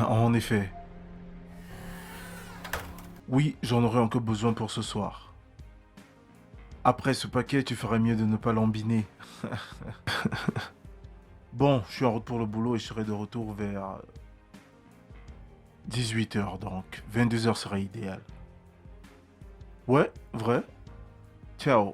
En effet. Oui, j'en aurais encore besoin pour ce soir. Après ce paquet, tu ferais mieux de ne pas l'embiner. Bon, je suis en route pour le boulot et je serai de retour vers 18h donc. 22h serait idéal. Ouais, vrai? Ciao.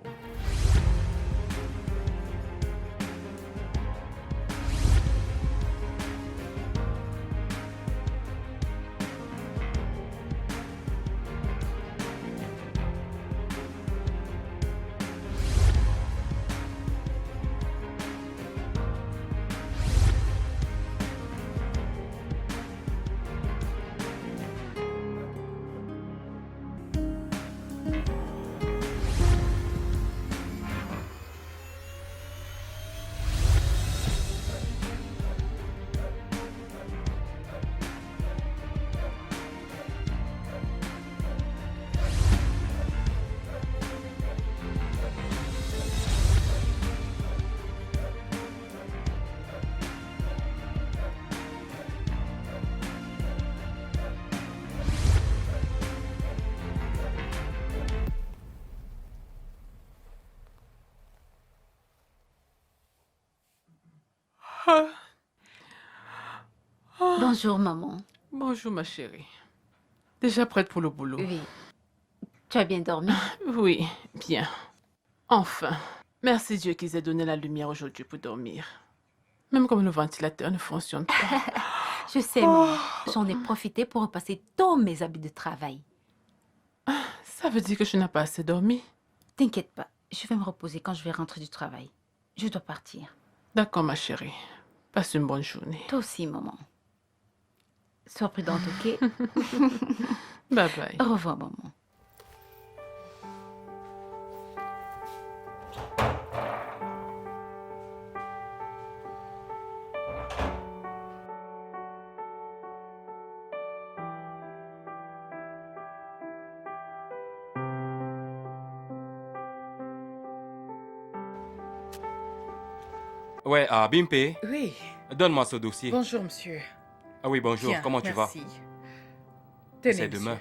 Ah, ah. Bonjour, maman. Bonjour, ma chérie. Déjà prête pour le boulot? Oui. Tu as bien dormi? Oui, bien. Enfin. Merci Dieu qu'ils aient donné la lumière aujourd'hui pour dormir. Même comme le ventilateur ne fonctionne pas. Je sais, maman. J'en ai profité pour repasser tous mes habits de travail. Ça veut dire que je n'ai pas assez dormi? T'inquiète pas. Je vais me reposer quand je vais rentrer du travail. Je dois partir. D'accord, ma chérie. Passe une bonne journée. Toi aussi, maman. Sois prudente, ok? Bye bye. Au revoir, maman. Ouais, Bimpe, Oui, donne-moi ce dossier. bonjour monsieur. Ah oui, bonjour, Tiens, comment tu vas? merci. Tenez, C'est monsieur. demain.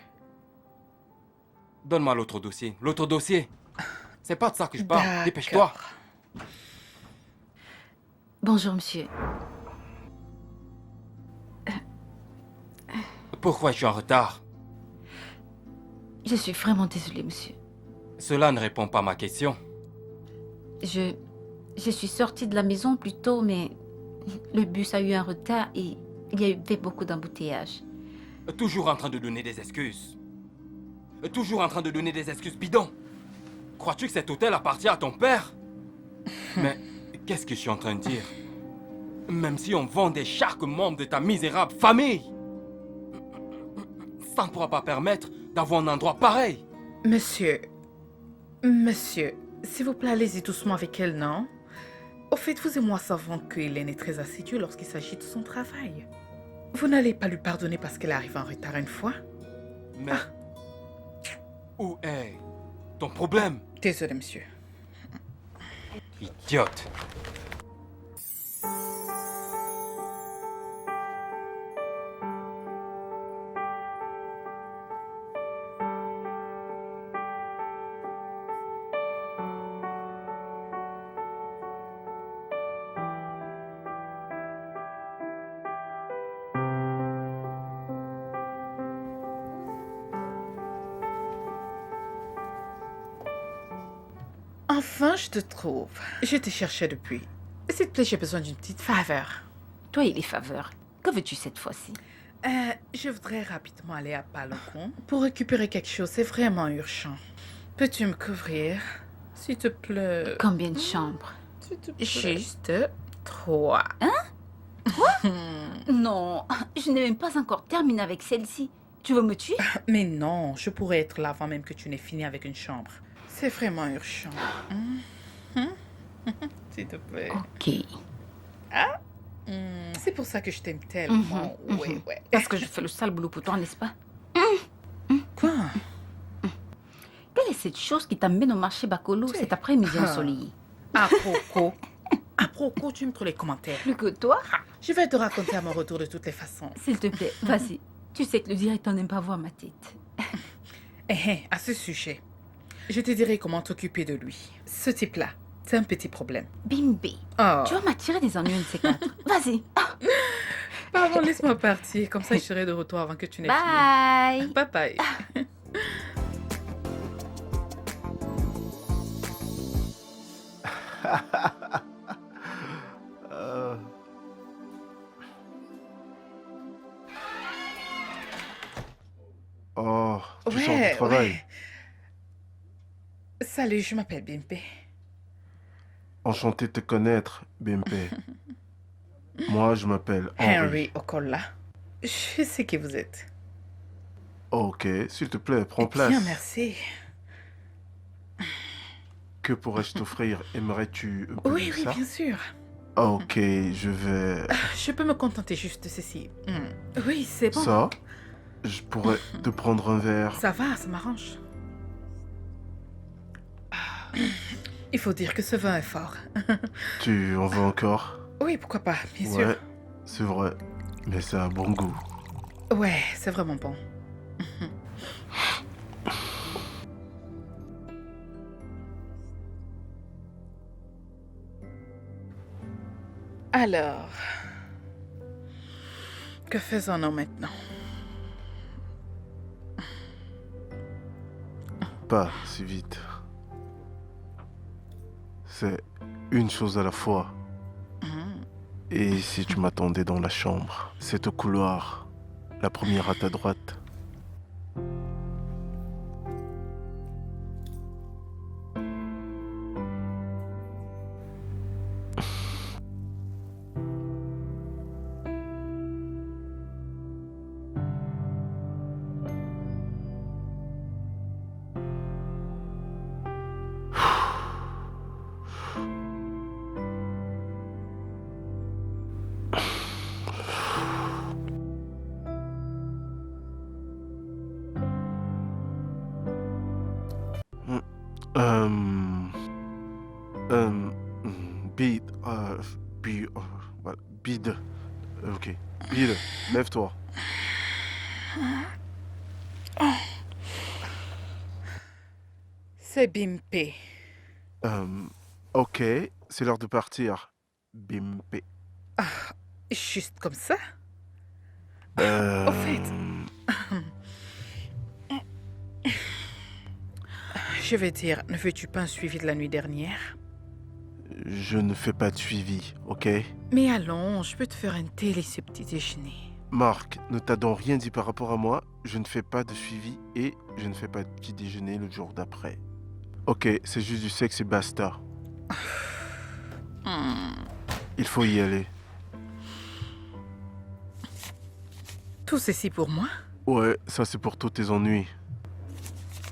Donne-moi l'autre dossier. L'autre dossier. C'est pas de ça que je parle. D'accord. Dépêche-toi. Bonjour, monsieur. Pourquoi je suis en retard? Je suis vraiment désolée, monsieur. Cela ne répond pas à ma question. Je suis sortie de la maison plus tôt, mais le bus a eu un retard et il y a eu beaucoup d'embouteillages. Toujours en train de donner des excuses. Toujours en train de donner des excuses bidons. Crois-tu que cet hôtel appartient à ton père? Mais qu'est-ce que je suis en train de dire? Même si on vendait chaque membre de ta misérable famille, ça ne pourra pas permettre d'avoir un endroit pareil. Monsieur, s'il vous plaît, allez-y doucement avec elle, non? Au fait, vous et moi savons que Hélène est très assidue lorsqu'il s'agit de son travail. Vous n'allez pas lui pardonner parce qu'elle arrive en retard une fois? Mais où est ton problème? Désolé, monsieur. Idiote. Enfin, je te trouve. Je te cherchais depuis. S'il te plaît, j'ai besoin d'une petite faveur. Toi et les faveurs. Que veux-tu cette fois-ci? Je voudrais rapidement aller à Palocon pour récupérer quelque chose. C'est vraiment urgent. Peux-tu me couvrir, s'il te plaît? Combien de chambres? S'il te plaît. Juste 3. Non, je n'ai même pas encore terminé avec celle-ci. Tu veux me tuer? Mais non, je pourrais être là avant même que tu n'aies fini avec une chambre. C'est vraiment urgent. S'il te plaît. Ok. C'est pour ça que je t'aime tellement. Ouais. Parce que je fais le sale boulot pour toi, n'est-ce pas? Quoi? cette chose qui t'amène au marché Bakolo cet après-midi ensoleillé? À propos, tu me trouves les commentaires. Plus que toi? Je vais te raconter à mon retour de toutes les façons. S'il te plaît, vas-y. Tu sais que le directeur n'aime pas voir ma tête. À ce sujet, je te dirai comment t'occuper de lui. Ce type-là, c'est un petit problème. Bimbi, Oh. tu vas m'attirer des ennuis de ces quatre. Vas-y. Pardon, laisse-moi partir. Comme ça, je serai de retour avant que tu n'aies Bye. fini. Bye bye. Euh, Oh, tu sors du travail. ouais. Salut, je m'appelle Bimpe. Enchanté de te connaître, BMP. Moi, je m'appelle Henry. Henry Okola. Je sais qui vous êtes. Ok, s'il te plaît, prends place. Bien, merci. Que pourrais-je t'offrir? Aimerais-tu un peu Oui, de oui, ça? bien sûr. Ok, je vais... Je peux me contenter juste de ceci. Oui, c'est bon. Ça? Je pourrais te prendre un verre. Ça va, ça m'arrange. Il faut dire que ce vin est fort. Tu en veux encore? Oui, pourquoi pas, bien Ouais, sûr. c'est vrai. Mais ça a un bon goût. Ouais, c'est vraiment bon. Alors, que faisons-nous maintenant? Pas si vite. C'est une chose à la fois. Et si tu m'attendais dans la chambre, c'est au couloir, la première à ta droite. Euh, Bide, voilà, Bide. Ok, Bide, lève-toi. C'est Bimpe. Ok, c'est l'heure de partir. Bimpe. Juste comme ça? Euh, Au fait. Je vais dire, ne fais-tu pas un suivi de la nuit dernière? Je ne fais pas de suivi, ok? Mais allons, je peux te faire un thé ce petit déjeuner. Marc, ne t'as donc rien dit par rapport à moi. Je ne fais pas de suivi et je ne fais pas de petit déjeuner le jour d'après. Ok, c'est juste du sexe et basta. Il faut y aller. Tout ceci pour moi? Ouais, ça c'est pour tous tes ennuis.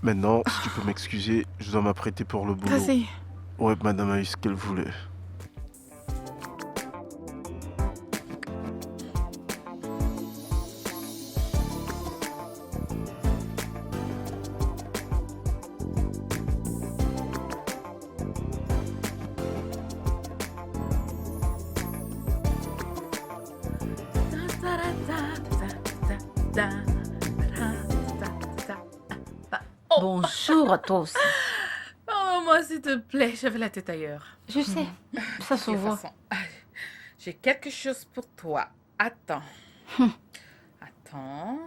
Maintenant, si tu peux m'excuser, je dois m'apprêter pour le boulot. Vas-y. Ouais, madame a eu ce qu'elle voulait. Bonjour à toi aussi. Oh, moi, s'il te plaît, j'avais la tête ailleurs. Je sais, ça se De toute voit. façon, j'ai quelque chose pour toi. Attends. Attends.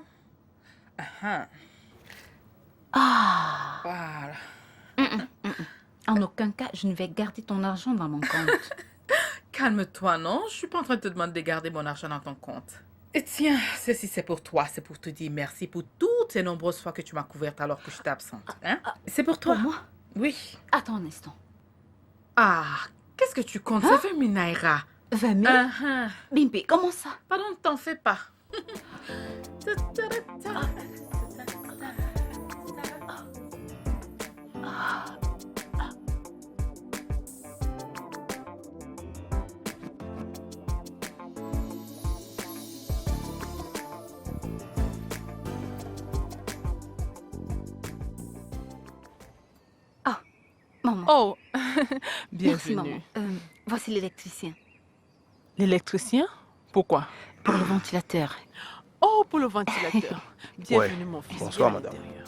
Ah, Voilà. en aucun cas, je ne vais garder ton argent dans mon compte. Calme-toi, non? Je suis pas en train de te demander de garder mon argent dans ton compte. Et tiens, ceci c'est pour toi. C'est pour te dire merci pour toutes ces nombreuses fois que tu m'as couverte alors que j'étais absente. Hein? C'est pour toi. Pour moi? Oui. Attends un instant. Ah, qu'est-ce que tu comptes? Ça fait 1000 naira. 20 000? Bimpi, comment ça? Pardon, ne t'en fais pas. Maman. Oh, Merci, maman. bienvenue. Voici l'électricien. L'électricien? Pourquoi? Pour le ventilateur. Oh, pour le ventilateur. Bienvenue, mon fils. Bonsoir, Viens à madame. l'intérieur.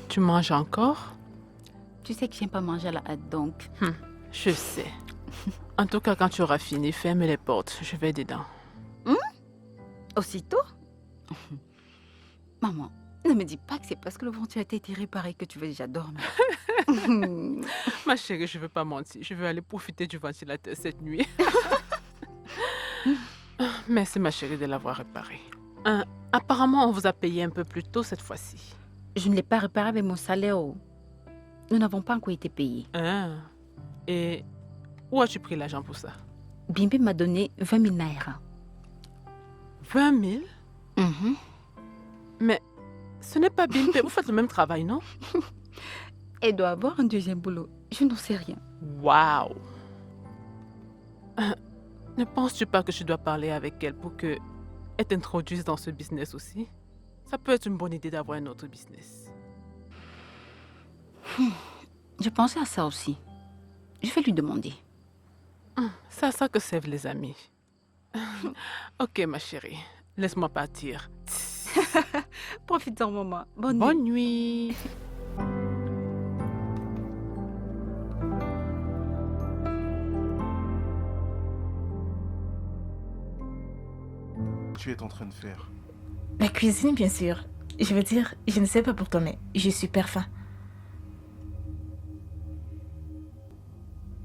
Tu manges encore? Tu sais que j'aime pas manger à la hâte, donc. Je sais. En tout cas, quand tu auras fini, ferme les portes. Je vais dedans. Aussitôt? Maman, ne me dis pas que c'est parce que le ventilateur a été réparé que tu veux déjà dormir. Ma chérie, je veux pas mentir. Je veux aller profiter du ventilateur cette nuit. Merci, ma chérie, de l'avoir réparé. Apparemment, on vous a payé un peu plus tôt cette fois-ci. Je ne l'ai pas réparé avec mon salaire. Oh. Nous n'avons pas encore été payés. Et où as-tu pris l'argent pour ça? Bimbi m'a donné 20 000 naira. 20 000? Mhm. Mais ce n'est pas Bimpe. Vous faites le même travail, non? Elle doit avoir un deuxième boulot. Je n'en sais rien. Waouh! Ne penses-tu pas que je dois parler avec elle pour qu'elle t'introduise dans ce business aussi? Ça peut être une bonne idée d'avoir un autre business. Je pensais à ça aussi. Je vais lui demander. C'est à ça que servent les amis. Ok, ma chérie. Laisse-moi partir. Profitons, maman. Bonne nuit. Bonne nuit. Tu es en train de faire. La cuisine, bien sûr. Je veux dire, je ne sais pas pour toi, mais j'ai super faim.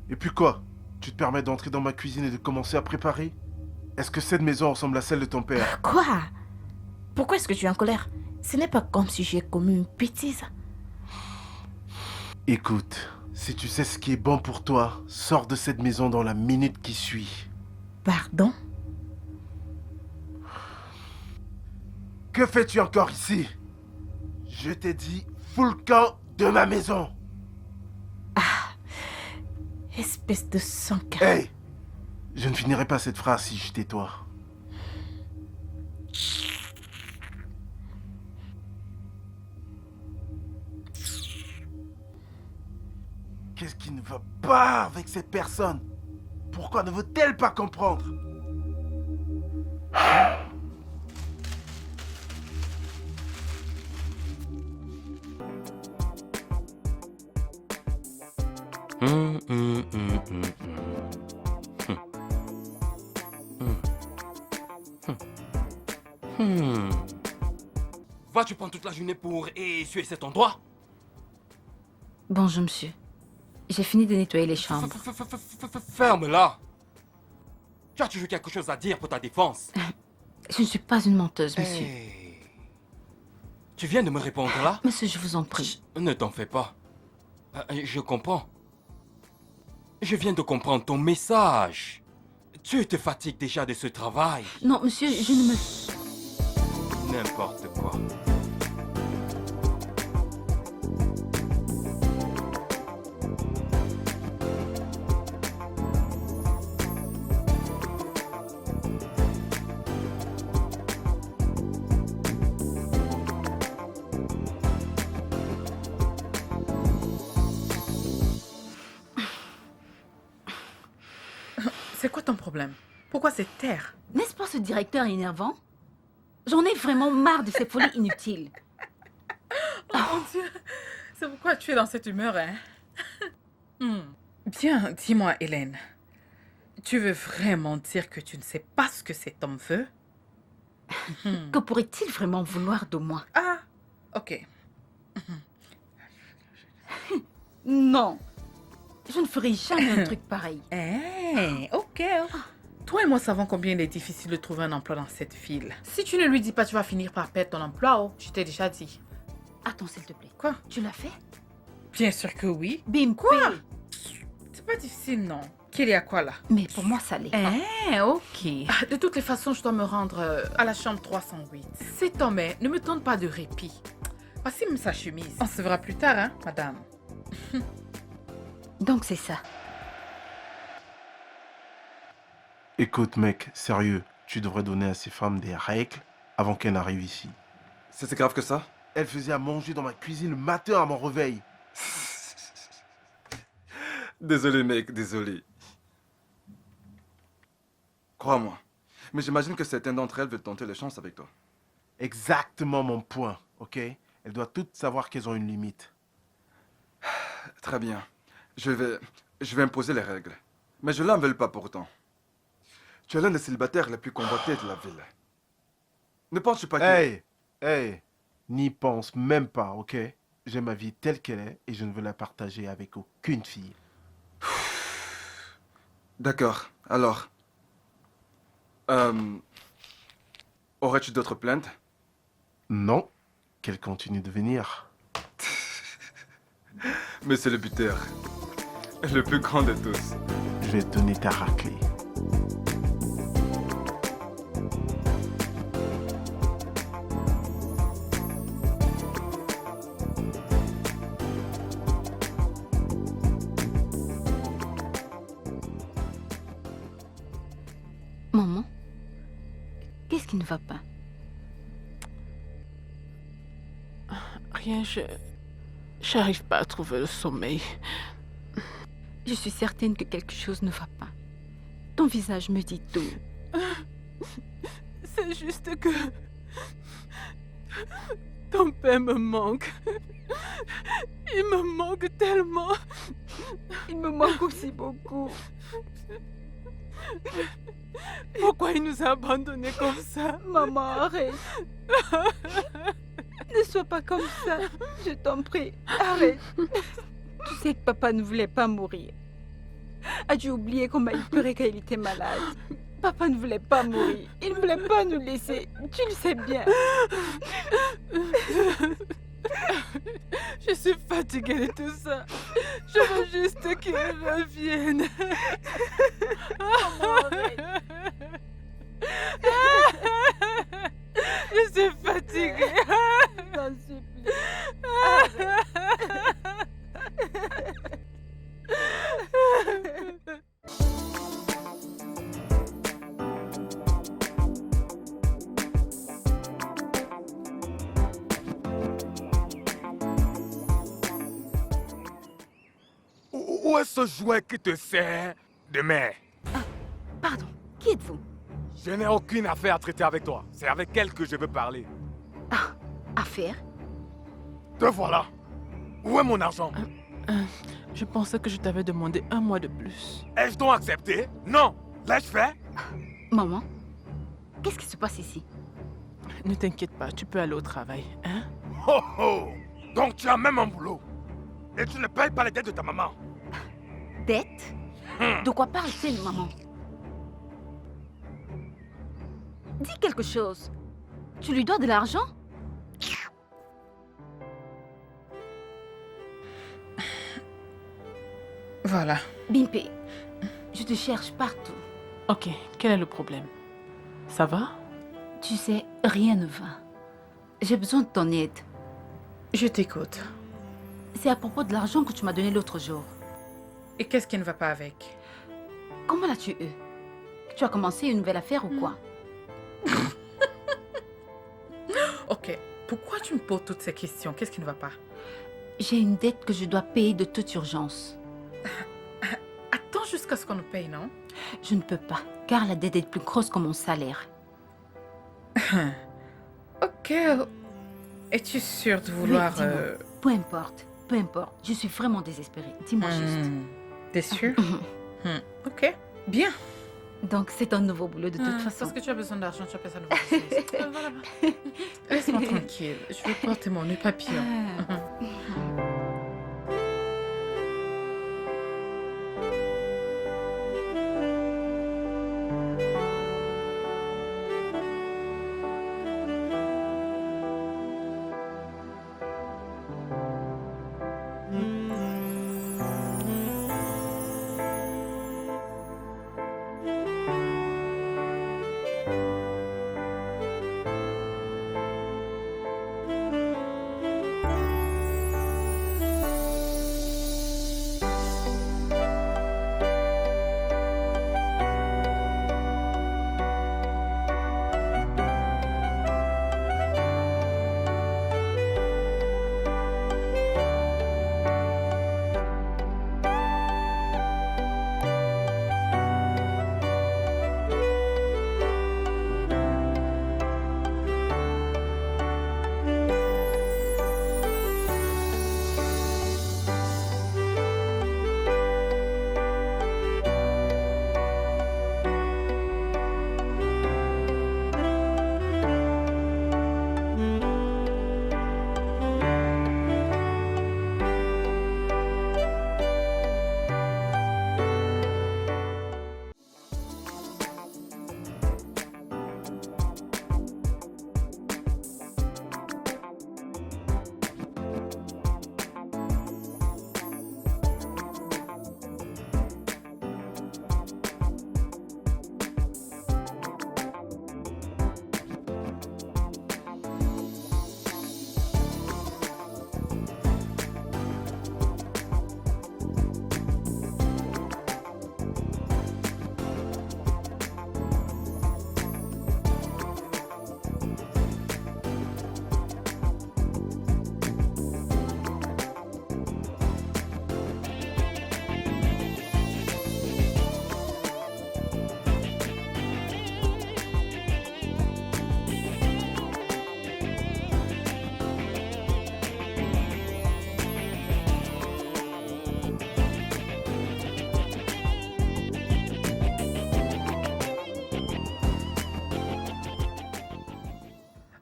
Et puis quoi? Tu te permets d'entrer dans ma cuisine et de commencer à préparer? Est-ce que cette maison ressemble à celle de ton père? Quoi? Pourquoi est-ce que tu es en colère? Ce n'est pas comme si j'ai commis une bêtise. Écoute, si tu sais ce qui est bon pour toi, sors de cette maison dans la minute qui suit. Pardon? Que fais-tu encore ici? Je t'ai dit, fous le camp de ma maison. Espèce de sans-cœur. Hey! Je ne finirai pas cette phrase si je tais-toi. Qu'est-ce qui ne va pas avec cette personne? Pourquoi ne veut-elle pas comprendre? Vas-tu prendre toute la journée pour essuyer cet endroit? Bonjour, monsieur. J'ai fini de nettoyer les chambres. Ferme-la. Tu as toujours quelque chose à dire pour ta défense. Je ne suis pas une menteuse, monsieur. Hey. Tu viens de me répondre là? Monsieur, je vous en prie. Ne t'en fais pas. Je comprends. Je viens de comprendre ton message. Tu te fatigues déjà de ce travail. Non, monsieur, je ne me... N'importe quoi. C'est quoi ton problème? Pourquoi cette terre? N'est-ce pas ce directeur énervant? J'en ai vraiment marre de ces folies inutiles. Oh mon Dieu, c'est pourquoi tu es dans cette humeur, hein? Bien, dis-moi, Hélène. Tu veux vraiment dire que tu ne sais pas ce que cet homme veut? Que pourrait-il vraiment vouloir de moi? Ah, ok. Non, je ne ferai jamais un truc pareil. Ok. Toi et moi savons combien il est difficile de trouver un emploi dans cette ville. Si tu ne lui dis pas, tu vas finir par perdre ton emploi, oh, je t'ai déjà dit. Attends, s'il te plaît. Quoi? Tu l'as fait? Bien sûr que oui. Bim, Quoi? C'est pas difficile, non. Qu'il y a quoi là? Mais pour moi, ça l'est. Ok. De toutes les façons, je dois me rendre à la chambre 308. Cet homme ne me donne pas de répit. Voici sa chemise. On se verra plus tard, hein, madame. Donc c'est ça. Écoute, mec, sérieux, tu devrais donner à ces femmes des règles avant qu'elles n'arrivent ici. C'est si grave que ça? Elle faisait à manger dans ma cuisine le matin à mon réveil. Désolé, mec, désolé. Crois-moi. Mais j'imagine que certaines d'entre elles veulent tenter les chances avec toi. Exactement mon point, ok? Elles doivent toutes savoir qu'elles ont une limite. Très bien. Je vais imposer les règles. Mais je l'en veux pas pourtant. Tu es l'un des célibataires les plus convoités de la ville. Ne penses-tu pas que... Hey, n'y pense même pas, ok? J'ai ma vie telle qu'elle est et je ne veux la partager avec aucune fille. D'accord. Alors... aurais-tu d'autres plaintes? Non, qu'elle continue de venir. Mais c'est le buteur. Le plus grand de tous. Je vais te donner ta raclée. Maman, qu'est-ce qui ne va pas? Rien, j'arrive pas à trouver le sommeil. Je suis certaine que quelque chose ne va pas. Ton visage me dit tout. C'est juste que... Ton père me manque. Il me manque tellement. Il me manque aussi beaucoup. Pourquoi il nous a abandonnés comme ça? Maman, arrête. Ne sois pas comme ça. Je t'en prie, arrête. Tu sais que papa ne voulait pas mourir. As-tu oublié comment il pleurait quand il était malade? Papa ne voulait pas mourir. Il ne voulait pas nous laisser. Tu le sais bien. Je suis fatiguée de tout ça. Je veux juste qu'il revienne. Je suis fatiguée. T'en supplie. Où est ce jouet qui te sert de mère? Pardon, qui êtes-vous? Je n'ai aucune affaire à traiter avec toi. C'est avec elle que je veux parler. Affaire? Te voilà. Où est mon argent? Je pensais que je t'avais demandé 1 mois de plus. Ai-je donc accepté? Non. L'ai-je fait? Maman, qu'est-ce qui se passe ici? Ne t'inquiète pas, tu peux aller au travail, hein? Oh oh! Donc tu as même un boulot. Et tu ne payes pas les dettes de ta maman. Dette? De quoi parle-t-il, maman? Dis quelque chose. Tu lui dois de l'argent? Voilà. Bimpé, je te cherche partout. Ok, quel est le problème? Ça va? Tu sais, rien ne va. J'ai besoin de ton aide. Je t'écoute. C'est à propos de l'argent que tu m'as donné l'autre jour. Et qu'est-ce qui ne va pas avec? Comment l'as-tu eu? Tu as commencé une nouvelle affaire ou quoi? Ok. Pourquoi tu me poses toutes ces questions? Qu'est-ce qui ne va pas? J'ai une dette que je dois payer de toute urgence. Attends jusqu'à ce qu'on nous paye, non? Je ne peux pas, car la dette est plus grosse que mon salaire. Ok. Es-tu sûre de vouloir... Oui, dis-moi. Peu importe, peu importe. Je suis vraiment désespérée. Dis-moi juste. T'es sûre? Ok. Bien. Donc, c'est un nouveau boulot de toute façon. Parce que tu as besoin d'argent, tu appelles ça nouveau business. Voilà. Laisse-moi tranquille. Je vais porter mon nœud papillon.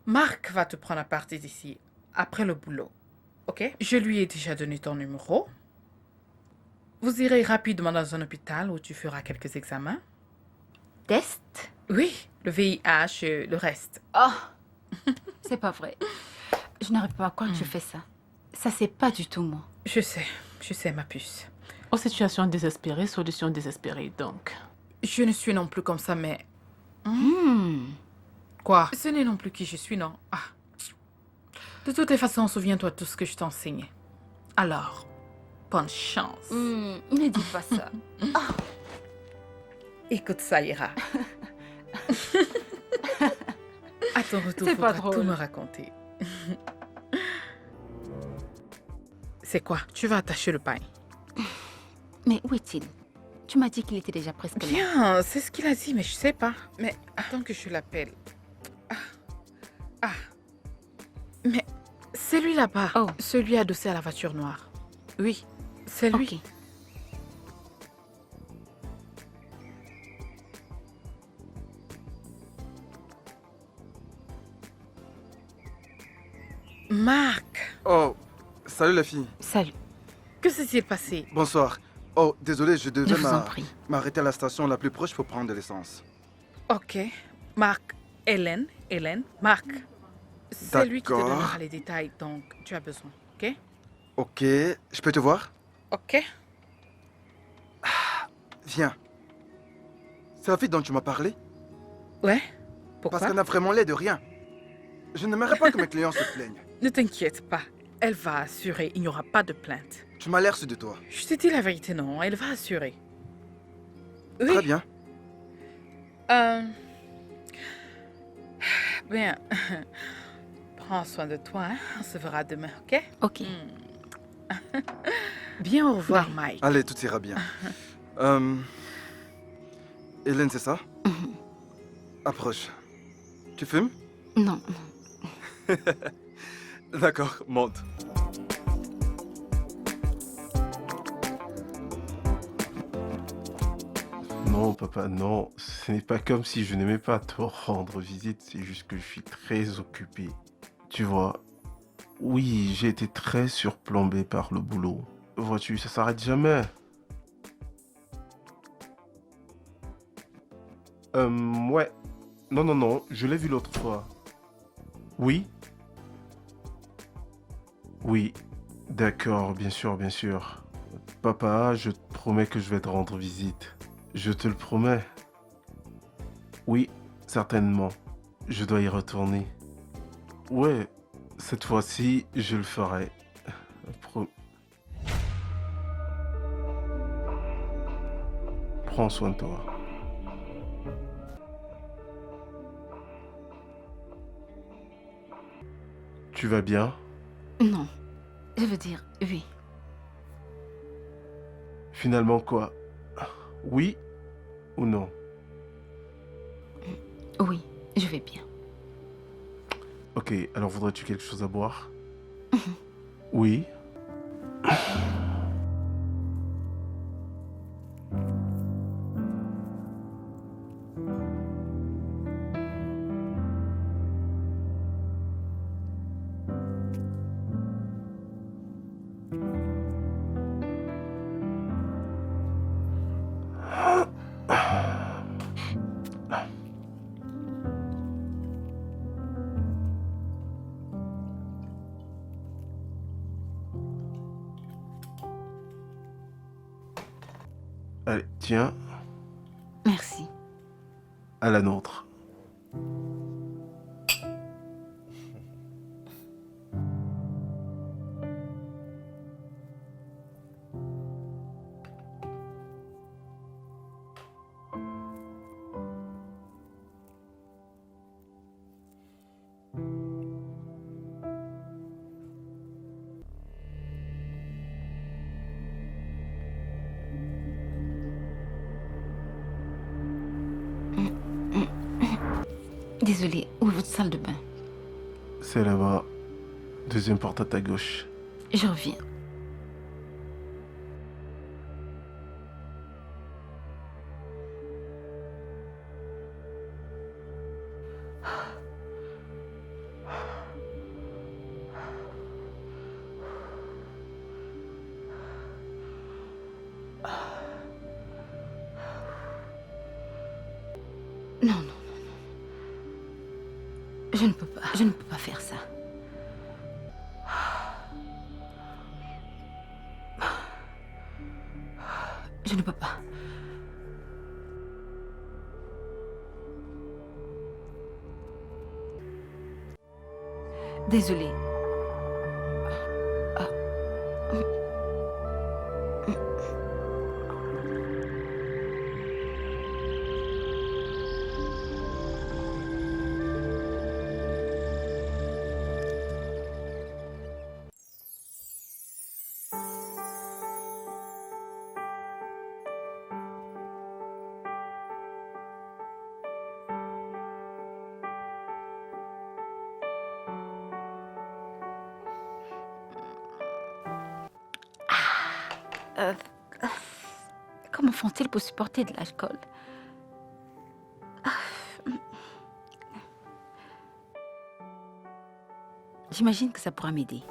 Marc va te prendre à partir d'ici, après le boulot. Ok? Je lui ai déjà donné ton numéro. Vous irez rapidement dans un hôpital où tu feras quelques examens. Test? Oui, le VIH et le reste. Oh, c'est pas vrai. Je n'arrive pas à croire que je fais ça. Ça, c'est pas du tout moi. Je sais, ma puce. Aux situations désespérées, solutions désespérées, donc. Je ne suis non plus comme ça, mais... Hmm. Quoi? Ce n'est non plus qui je suis, non. Ah. De toutes les façons, souviens-toi de tout ce que je t'enseigne. Alors, bonne chance. Ne dis pas ça. Écoute, ça ira. À ton retour, C'est pas faudra tout drôle. me raconter. C'est quoi? Tu vas attacher le pain. Mais où est-il? Tu m'as dit qu'il était déjà presque là. Bien, c'est ce qu'il a dit, mais je sais pas. Mais attends que je l'appelle. Ah. Mais c'est lui là-bas. Oh. Celui adossé à la voiture noire. Oui, c'est lui. Ok. Marc, Oh, salut la fille. Salut. que s'est-il passé? Bonsoir. Oh, désolé, je Je devais vous en prie. m'arrêter à la station la plus proche pour prendre de l'essence. Ok. Marc, Hélène, Marc. C'est lui qui te D'accord. donnera les détails, donc tu as besoin, ok? Ok, je peux te voir? Ok. Viens. C'est la fille dont tu m'as parlé? Ouais. Pourquoi? Parce qu'elle n'a vraiment l'air de rien. Je n'aimerais pas que mes clients se plaignent. Ne t'inquiète pas. Elle va assurer, il n'y aura pas de plainte. Tu m'as l'air sûr de toi. Je te dis la vérité, non, elle va assurer. Oui. Très bien. Bien. Prends soin de toi, hein. On se verra demain, ok? Ok. Bien, au revoir, Mike. Allez, tout ira bien. Hélène, c'est ça? Approche. Tu fumes? Non. D'accord, monte. Non, papa, non. Ce n'est pas comme si je n'aimais pas te rendre visite, c'est juste que je suis très occupé. Tu vois, oui, j'ai été très surplombé par le boulot. Vois-tu, ça s'arrête jamais. Ouais. Non, non, non, je l'ai vu l'autre fois. Oui? Oui. D'accord, bien sûr, bien sûr. Papa, je te promets que je vais te rendre visite. Je te le promets. Oui, certainement. Je dois y retourner. Ouais, cette fois-ci, je le ferai. Pro- Prends soin de toi. Tu vas bien? Non. Je veux dire, oui. Finalement quoi? Oui ou non? Oui, je vais bien. Ok, alors voudrais-tu quelque chose à boire? Oui. Allez, tiens, Merci. à la nôtre. Désolée, où est votre salle de bain? C'est là-bas. Deuxième porte à ta gauche. Je reviens. Non, non, non. Je ne peux pas. Je ne peux pas faire ça. Je ne peux pas. Désolée. Ah. Euh, Comment font-ils pour supporter de l'alcool? J'imagine que ça pourra m'aider.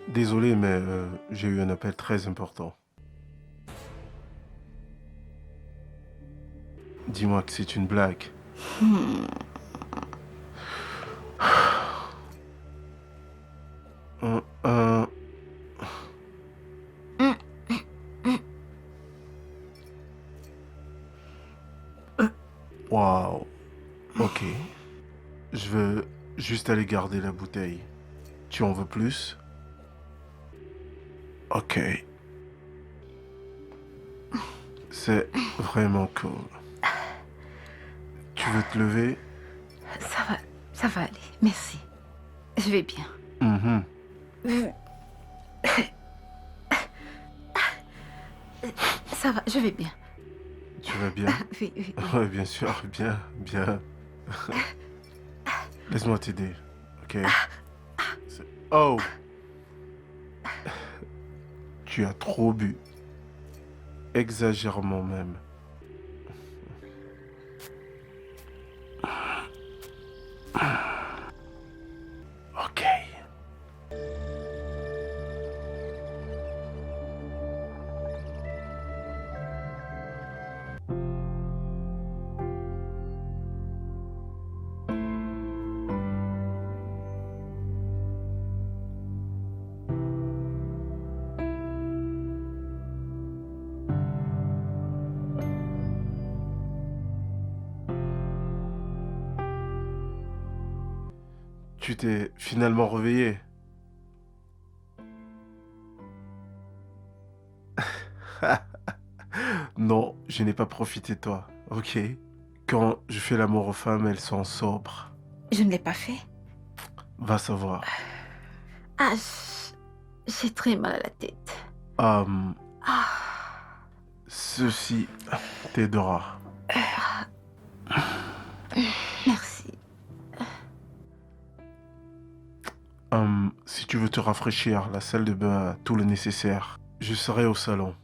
Désolé, mais j'ai eu un appel très important. Dis-moi que c'est une blague. Un, un- Waouh. Ok. Je veux juste aller garder la bouteille. Tu en veux plus? Ok. C'est vraiment cool. Tu veux te lever? Ça va aller. Merci. Je vais bien. Mhm. Ça va, je vais bien. Tu vas bien? Oui, oui. Ouais, bien sûr, bien, bien. Laisse-moi t'aider, ok? Oh! Tu as trop bu. Exagérément même. Ok. Tu t'es finalement réveillé. Non, je n'ai pas profité de toi, ok? Quand je fais l'amour aux femmes, elles sont sobres. Je ne l'ai pas fait. Va savoir. Ah, j'ai très mal à la tête. Hum, Ah, ceci t'aidera. merci. Si tu veux te rafraîchir, la salle de bain a tout le nécessaire. Je serai au salon.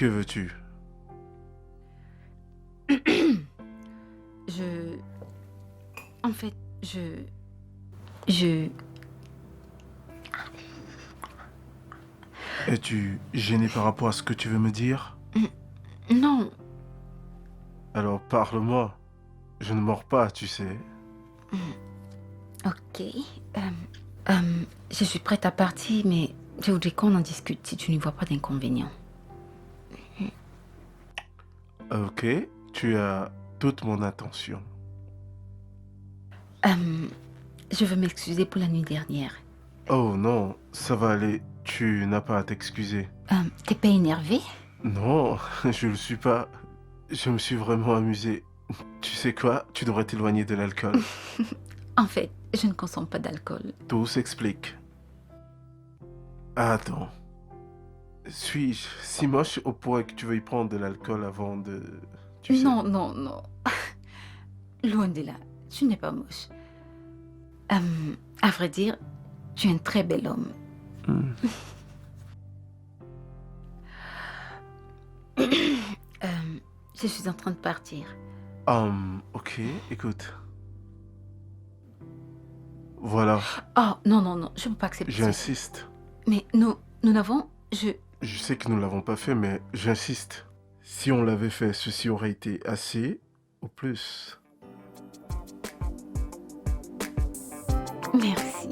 Que veux-tu? En fait, Es-tu gêné par rapport à ce que tu veux me dire? Non. Alors parle-moi. Je ne mords pas, tu sais. Ok. Je suis prête à partir, mais je voudrais qu'on en discute si tu n'y vois pas d'inconvénient. Ok, tu as toute mon attention. Je veux m'excuser pour la nuit dernière. Oh non, ça va aller. Tu n'as pas à t'excuser. T'es pas énervé? Non, je le suis pas. Je me suis vraiment amusé. Tu sais quoi? Tu devrais t'éloigner de l'alcool. En fait, je ne consomme pas d'alcool. Tout s'explique. Attends. Suis-je si moche au point que tu veuilles prendre de l'alcool avant de... Tu sais. Non, non, non. Loin de là, tu n'es pas moche. À vrai dire, tu es un très bel homme. Hmm. Je suis en train de partir. Ok, écoute. Voilà, Oh, non, non, non, je ne peux pas accepter ça. j'insiste. Mais nous n'avons... Je sais que nous ne l'avons pas fait, mais j'insiste. Si on l'avait fait, ceci aurait été assez ou plus. Merci.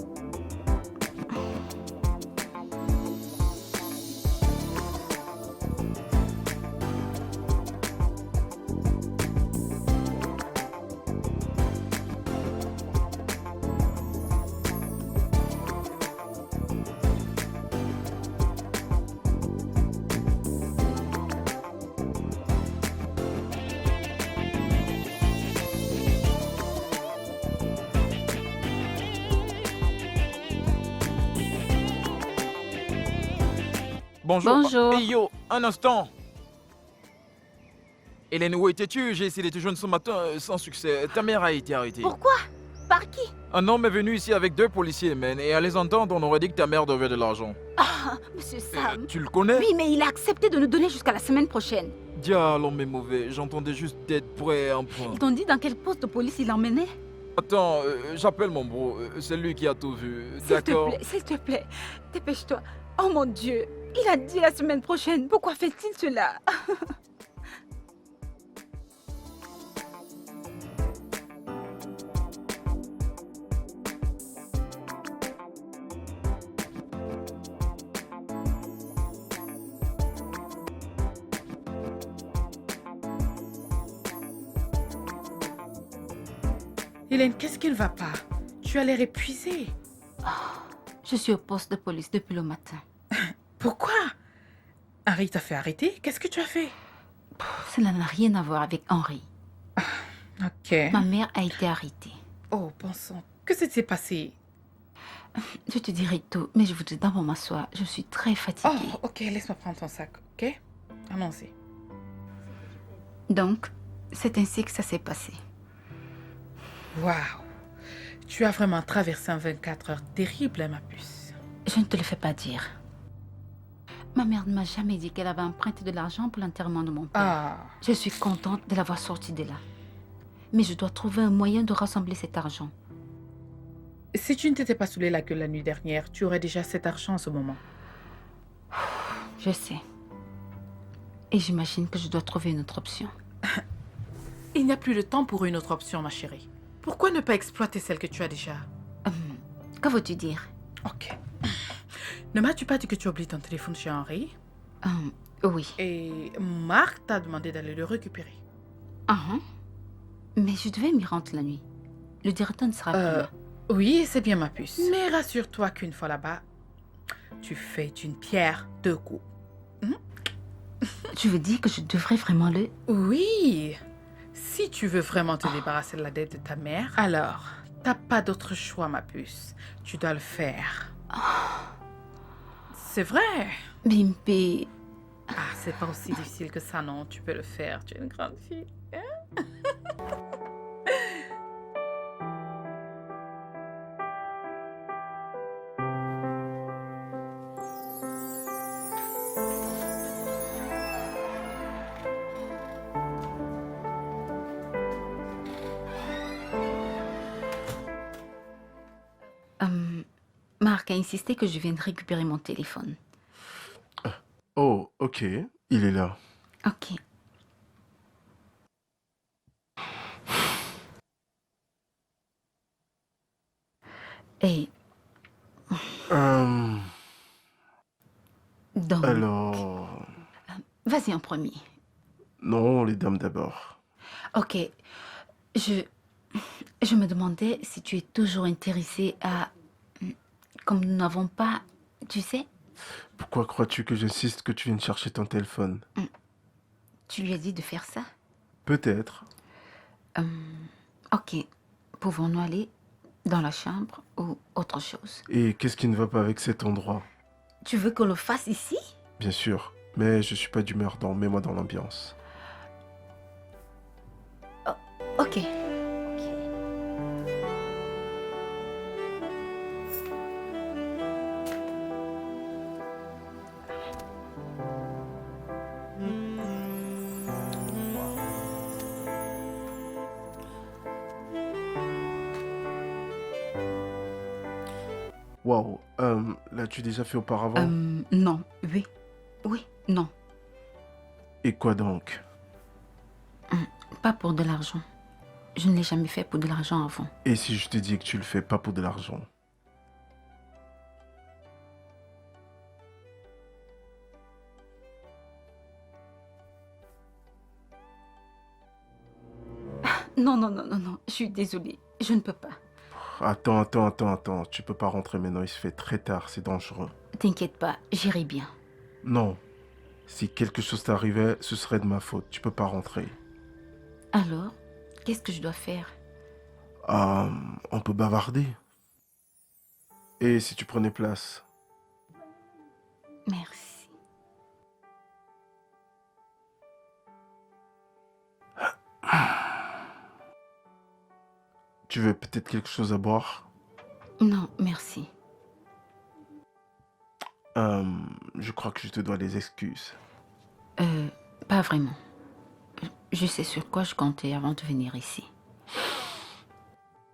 Bonjour. Bonjour. Hey yo, un instant. Hélène, où étais-tu? J'ai essayé de te joindre ce matin sans succès. Ta mère a été arrêtée. Pourquoi? Par qui? Un homme est venu ici avec 2 policiers, man, et à les entendre, on aurait dit que ta mère devait de l'argent. Ah, monsieur Sam. Tu le connais? Oui, mais il a accepté de nous donner jusqu'à la semaine prochaine. Diable, l'homme est mauvais. J'entendais juste d'être prêt un point. Ils t'ont dit dans quel poste de police il l'emmenait? Attends, j'appelle mon bro. C'est lui qui a tout vu. D'accord? S'il te plaît, dépêche-toi. Oh mon Dieu, il a dit la semaine prochaine. Pourquoi fait-il cela? Hélène, qu'est-ce qui ne va pas? Tu as l'air épuisée. Je suis au poste de police depuis le matin. Pourquoi? Harry t'a fait arrêter? Qu'est-ce que tu as fait? Cela n'a rien à voir avec Henri. Ok. Ma mère a été arrêtée. Oh, bon sang. Que s'est passé? Je te dirai tout, mais je voudrais d'abord m'asseoir. Je suis très fatiguée. Oh, ok, laisse-moi prendre ton sac, ok? Allons-y. Donc, c'est ainsi que ça s'est passé. Waouh! Tu as vraiment traversé un 24 heures terrible, hein, ma puce. Je ne te le fais pas dire. Ma mère ne m'a jamais dit qu'elle avait emprunté de l'argent pour l'enterrement de mon père. Ah, Je suis contente de l'avoir sorti de là. Mais je dois trouver un moyen de rassembler cet argent. si tu ne t'étais pas saoulé la gueule la nuit dernière, tu aurais déjà cet argent en ce moment. Je sais. Et j'imagine que je dois trouver une autre option. Il n'y a plus de temps pour une autre option, ma chérie. Pourquoi ne pas exploiter celle que tu as déjà? Que veux-tu dire? Ok. Ne m'as-tu pas dit que tu oublies ton téléphone chez Henri? Oui. Et Marc t'a demandé d'aller le récupérer. Mais je devais m'y rendre la nuit. Le directeur ne sera plus là. Oui, c'est bien ma puce. Mais rassure-toi qu'une fois là-bas, tu fais d'une pierre 2 coups. Tu veux dire que je devrais vraiment le... Oui. Si tu veux vraiment te débarrasser de la dette de ta mère, alors, t'as pas d'autre choix, ma puce. Tu dois le faire. C'est vrai. Bimpe, Ah, c'est pas aussi difficile que ça, non. Tu peux le faire. Tu es une grande fille. Hein? a insisté que je vienne récupérer mon téléphone. Oh, ok, il est là. Ok. Et Euh, donc, alors... vas-y en premier. Non, les dames d'abord. Ok. Je me demandais si tu es toujours intéressé à... Comme nous n'avons pas... Tu sais, Pourquoi crois-tu que j'insiste que tu viennes chercher ton téléphone? tu lui as dit de faire ça. Peut-être. Ok. Pouvons-nous aller dans la chambre ou autre chose? Et qu'est-ce qui ne va pas avec cet endroit? Tu veux qu'on le fasse ici? Bien sûr, mais je suis pas d'humeur dans mets-moi dans l'ambiance. Ok. Waouh, l'as-tu déjà fait auparavant? Non. Oui. Oui. Non. Et quoi donc? Pas pour de l'argent. Je ne l'ai jamais fait pour de l'argent avant. Et si je te dis que tu le fais pas pour de l'argent? Non, non, non, non, non. Je suis désolée. Je ne peux pas. Attends. Tu peux pas rentrer maintenant, il se fait très tard, c'est dangereux. T'inquiète pas, j'irai bien. Non. Si quelque chose t'arrivait, ce serait de ma faute. Tu peux pas rentrer. Alors, qu'est-ce que je dois faire? On peut bavarder. Et si tu prenais place? Merci. Tu veux peut-être quelque chose à boire? Non, merci. Je crois que je te dois des excuses. Pas vraiment. Je sais sur quoi je comptais avant de venir ici.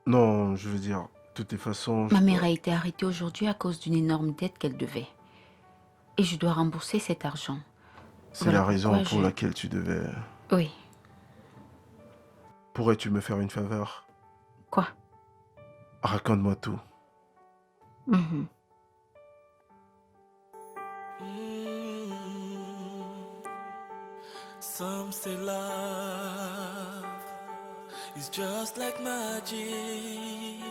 Non, je veux dire, de toutes les façons... Ma mère a été arrêtée aujourd'hui à cause d'une énorme dette qu'elle devait. Et je dois rembourser cet argent. C'est Voilà la raison pourquoi pour je- laquelle tu devais... Oui. Pourrais-tu me faire une faveur? Quoi? Raconte-moi tout. Mhm. Some say love is just like magic.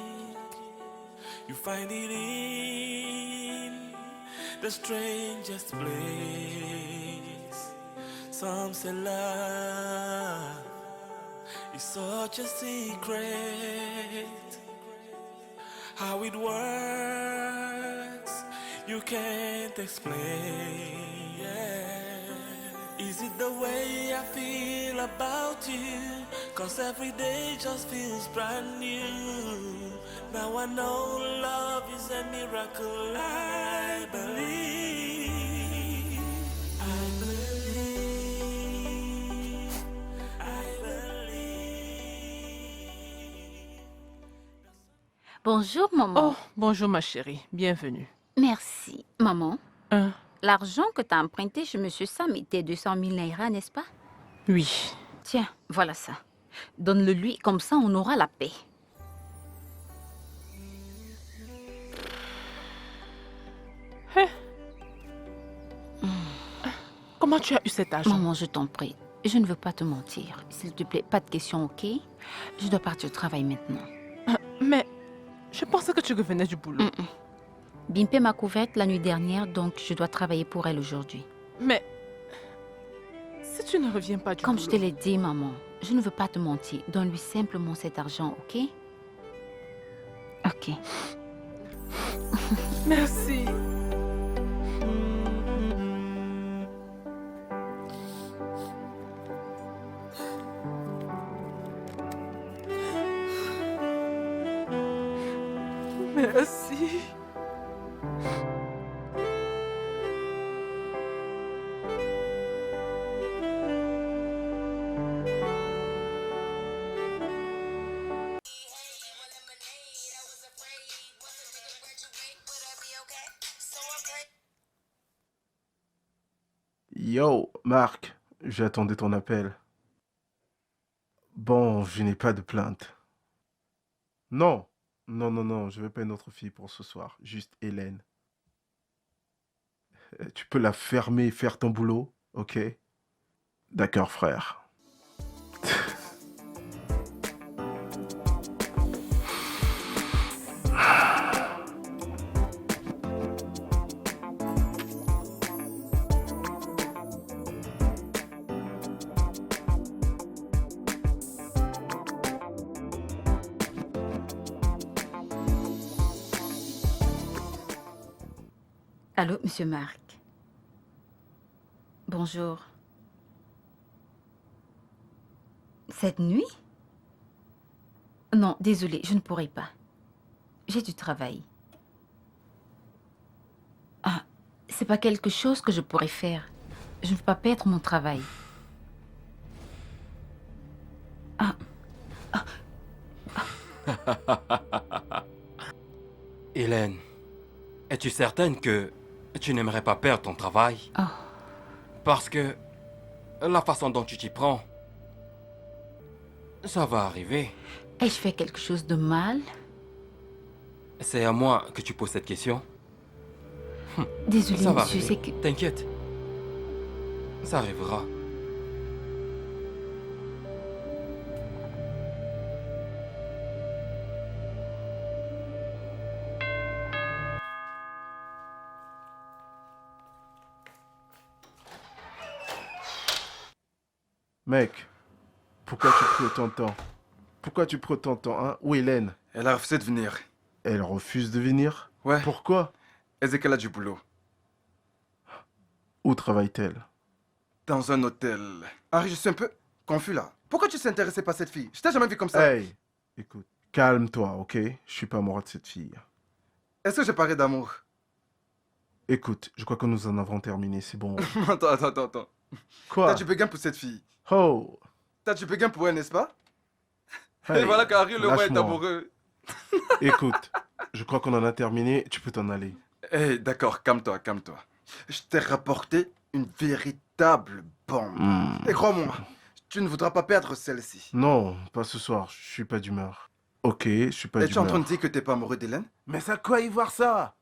You find it in the strangest place. Some say love is such a secret. How it works, you can't explain. Yeah. Is it the way I feel about you? Cause every day just feels brand new. Now I know love is a miracle. I believe. I believe. I believe. Bonjour, maman. Oh, bonjour ma chérie, bienvenue. Merci. Maman, Hein? l'argent que tu as emprunté chez Monsieur Sam était 200 000 naira, n'est-ce pas? Oui. Tiens, voilà ça. Donne-le lui, comme ça on aura la paix. Comment tu as eu cet argent? Maman, je t'en prie, je ne veux pas te mentir. S'il te plaît, pas de questions, ok? Je dois partir au travail maintenant. Mais je pensais que tu revenais du boulot. Bimpé m'a couverte la nuit dernière, donc je dois travailler pour elle aujourd'hui. Mais si tu ne reviens pas du Comme boulot... je te l'ai dit, maman, je ne veux pas te mentir. Donne-lui simplement cet argent, ok? Ok. Merci. Merci. Yo, Marc, j'attendais ton appel. Bon, je n'ai pas de plainte. Non, non, non, non, je veux pas une autre fille pour ce soir. Juste Hélène. Tu peux la fermer et faire ton boulot, ok? D'accord, frère. Allô, monsieur Marc. Bonjour. Cette nuit? Non, désolé, je ne pourrai pas. J'ai du travail. Ah, c'est pas quelque chose que je pourrais faire. Je ne veux pas perdre mon travail. Ah, Hélène, es-tu certaine que tu n'aimerais pas perdre ton travail? oh. Parce que la façon dont tu t'y prends, ça va arriver. Ai-je fait quelque chose de mal? C'est à moi que tu poses cette question. Désolé, Ça va monsieur, arriver. c'est que... T'inquiète. Ça arrivera. Mec, pourquoi tu prends autant de temps? Pourquoi tu prends autant de temps, hein? Où est Hélène? Elle a refusé de venir. Elle refuse de venir? Ouais. Pourquoi? Ezekiel a du boulot. Où travaille-t-elle? Dans un hôtel. Harry, je suis un peu confus là. Pourquoi tu t'intéressais pas à cette fille? Je t'ai jamais vu comme ça. Hey, écoute, calme-toi, ok? Je suis pas amoureux de cette fille. Est-ce que j'ai parlé d'amour? Écoute, je crois que nous en avons terminé, c'est bon. Attends. Quoi? T'as du béguin pour cette fille. Oh! T'as du béguin pour elle, n'est-ce pas? Hey, Et voilà qu'Harry le roi est lâche-moi. amoureux. Écoute, je crois qu'on en a terminé, tu peux t'en aller. Eh, d'accord, calme-toi. Je t'ai rapporté une véritable bombe. Et crois-moi, tu ne voudras pas perdre celle-ci. Non, pas ce soir, je suis pas d'humeur. Ok, je suis pas Et tu es en train d'humeur. de dire que t'es pas amoureux d'Hélène? Mais ça quoi y voir ça?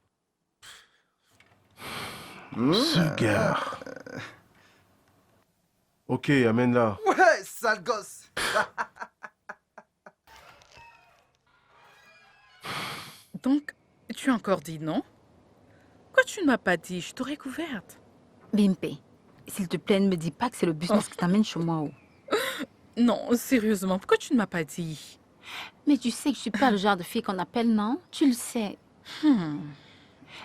Ce gars. Ok, amène-la. Ouais, sale gosse. Donc, tu as encore dit non? Pourquoi tu ne m'as pas dit? Je t'aurais couverte. Bimpe, s'il te plaît, ne me dis pas que c'est le business qui t'amène chez moi. Oh. Non, sérieusement, pourquoi tu ne m'as pas dit? Mais tu sais que je suis pas le genre de fille qu'on appelle, non? Tu le sais.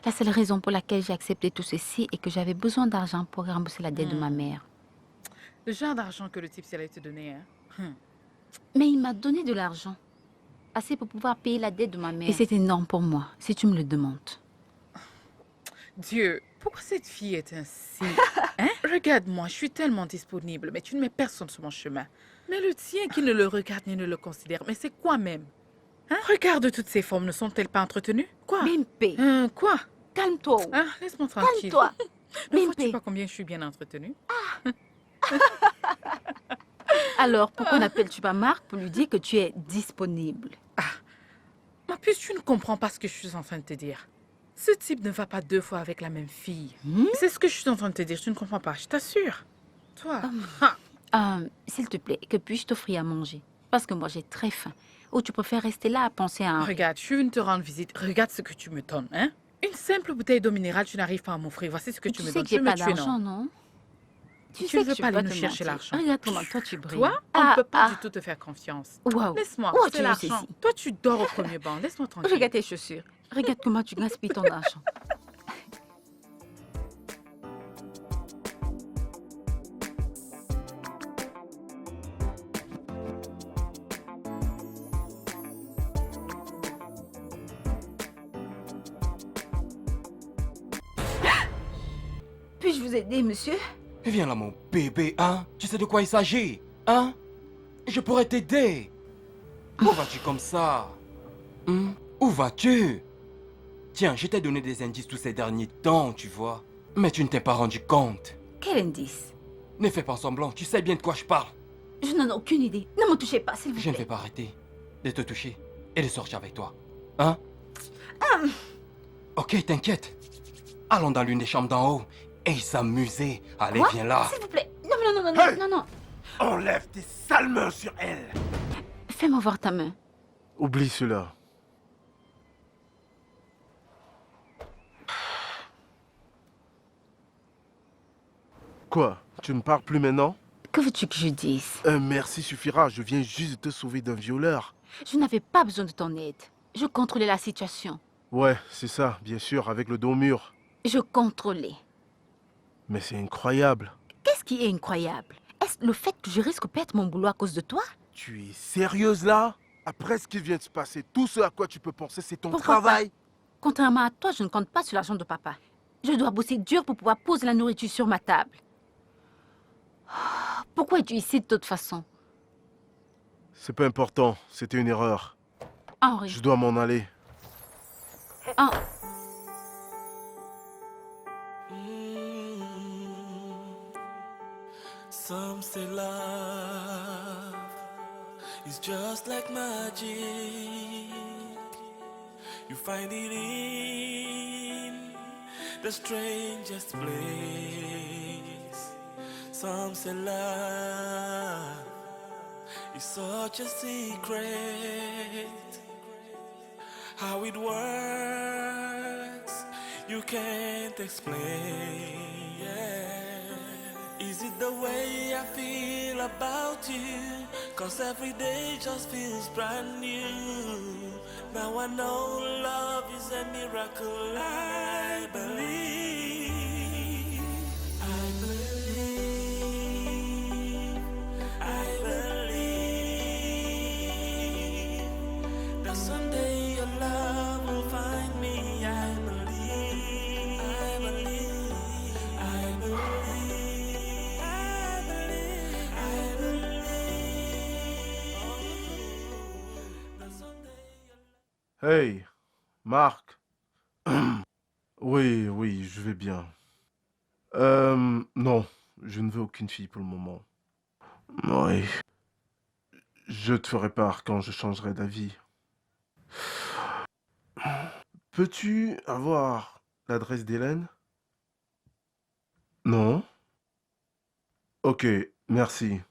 La seule raison pour laquelle j'ai accepté tout ceci est que j'avais besoin d'argent pour rembourser la dette de ma mère. Le genre d'argent que le type allait te donner, hein? Mais il m'a donné de l'argent. Assez pour pouvoir payer la dette de ma mère. Et c'est énorme pour moi, si tu me le demandes. Dieu, pourquoi cette fille est ainsi? Hein? Regarde-moi, je suis tellement disponible, mais tu ne mets personne sur mon chemin. Mais le tien qui ne le regarde ni ne le considère, mais c'est quoi même? Hein? Regarde, toutes ces formes ne sont-elles pas entretenues? Quoi? Bimpe, Quoi? calme-toi. Ah, laisse-moi tranquille. Calme-toi. Ne vois-tu Bimpe. pas combien je suis bien entretenue? Alors, pourquoi n'appelles-tu pas Marc pour lui dire que tu es disponible? Ma puce, tu ne comprends pas ce que je suis en train de te dire. Ce type ne va pas 2 fois avec la même fille. C'est ce que je suis en train de te dire, tu ne comprends pas, je t'assure. Toi, S'il te plaît, que puis-je t'offrir à manger? Parce que moi, j'ai très faim. Ou tu préfères rester là à penser à un... regarde, je suis venue te rendre visite. Regarde ce que tu me donnes, hein? Une simple bouteille d'eau minérale, tu n'arrives pas à m'offrir. Voici ce que tu Tu me sais donnes. que j'ai Je vais pas me tuer, d'argent, non? non? Tu sais ne que veux je pas peux aller pas nous te chercher mentir. l'argent. Regarde comment toi tu brilles. Toi, on ne peut pas du tout te faire confiance. Waouh. Laisse-moi, Où c'est as-tu vu l'argent. ceci? Toi, tu dors au premier banc. Laisse-moi tranquille. Regarde tes chaussures. Regarde comment tu gaspilles ton argent. Puis-je vous aider, monsieur? Viens là, mon bébé, hein? Tu sais de quoi il s'agit, hein? Je pourrais t'aider. Où vas-tu comme ça? Où vas-tu? Tiens, je t'ai donné des indices tous ces derniers temps, tu vois. Mais tu ne t'es pas rendu compte. Quel indice? Ne fais pas semblant, tu sais bien de quoi je parle. Je n'en ai aucune idée. Ne me touchez pas, s'il vous Je ne plaît. vais pas arrêter de te toucher et de sortir avec toi. Hein? Ok, t'inquiète. Allons dans l'une des chambres d'en haut et s'amuser. Allez, Quoi? viens là. S'il vous plaît. Non, non, non, non, Hey! non, non. Enlève tes sales mains sur elle. Fais-moi voir ta main. Oublie cela. Quoi? Tu ne parles plus maintenant? Que veux-tu que je dise? Un merci suffira, je viens juste de te sauver d'un violeur. Je n'avais pas besoin de ton aide. Je contrôlais la situation. Ouais, c'est ça, bien sûr, avec le dos au mur. Je contrôlais. Mais c'est incroyable. Qu'est-ce qui est incroyable? Est-ce le fait que je risque de perdre mon boulot à cause de toi? Tu es sérieuse là? Après ce qui vient de se passer, tout ce à quoi tu peux penser, c'est ton Pourquoi travail. Contrairement à toi, je ne compte pas sur l'argent de papa. Je dois bosser dur pour pouvoir poser la nourriture sur ma table. Pourquoi es-tu ici de toute façon? C'est pas important, c'était une erreur. Henri. Je dois m'en aller. Ah, Some say love is just like magic. You find it in the strangest place. Some say love is such a secret. How it works, you can't explain. Yeah. Is it the way I feel about you? 'Cause every day just feels brand new. Now I know love is a miracle. I believe. I believe. I believe that someday your love will find me. I believe. I believe. I believe. I believe. I believe that someday your Hey, Marc. Oui, oui, je vais bien. Non, je ne veux aucune fille pour le moment. Oui. Je te ferai part quand je changerai d'avis. Peux-tu avoir l'adresse d'Hélène? Non? Ok, merci.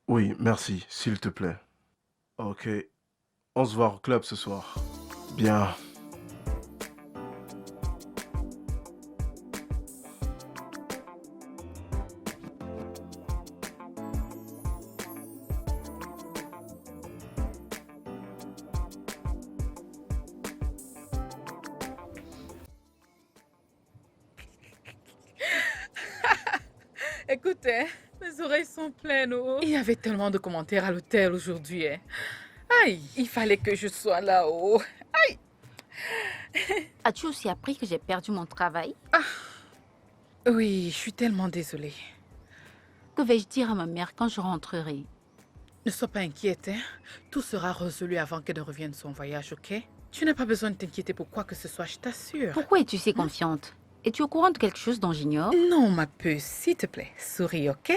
Oui, merci, s'il te plaît. Ok. On se voit au club ce soir. Bien. Écoute, hein, mes oreilles sont pleines. Oh. Il y avait tellement de commentaires à l'hôtel aujourd'hui. Hein. Aïe, il fallait que je sois là-haut. Aïe. as-tu aussi appris que j'ai perdu mon travail? Oui, je suis tellement désolée. Que vais-je dire à ma mère quand je rentrerai? Ne sois pas inquiète, hein. Tout sera résolu avant qu'elle ne revienne de son voyage, ok? Tu n'as pas besoin de t'inquiéter pour quoi que ce soit, je t'assure. Pourquoi es-tu si confiante? Es-tu au courant de quelque chose dont j'ignore? Non, ma puce, s'il te plaît, souris, ok?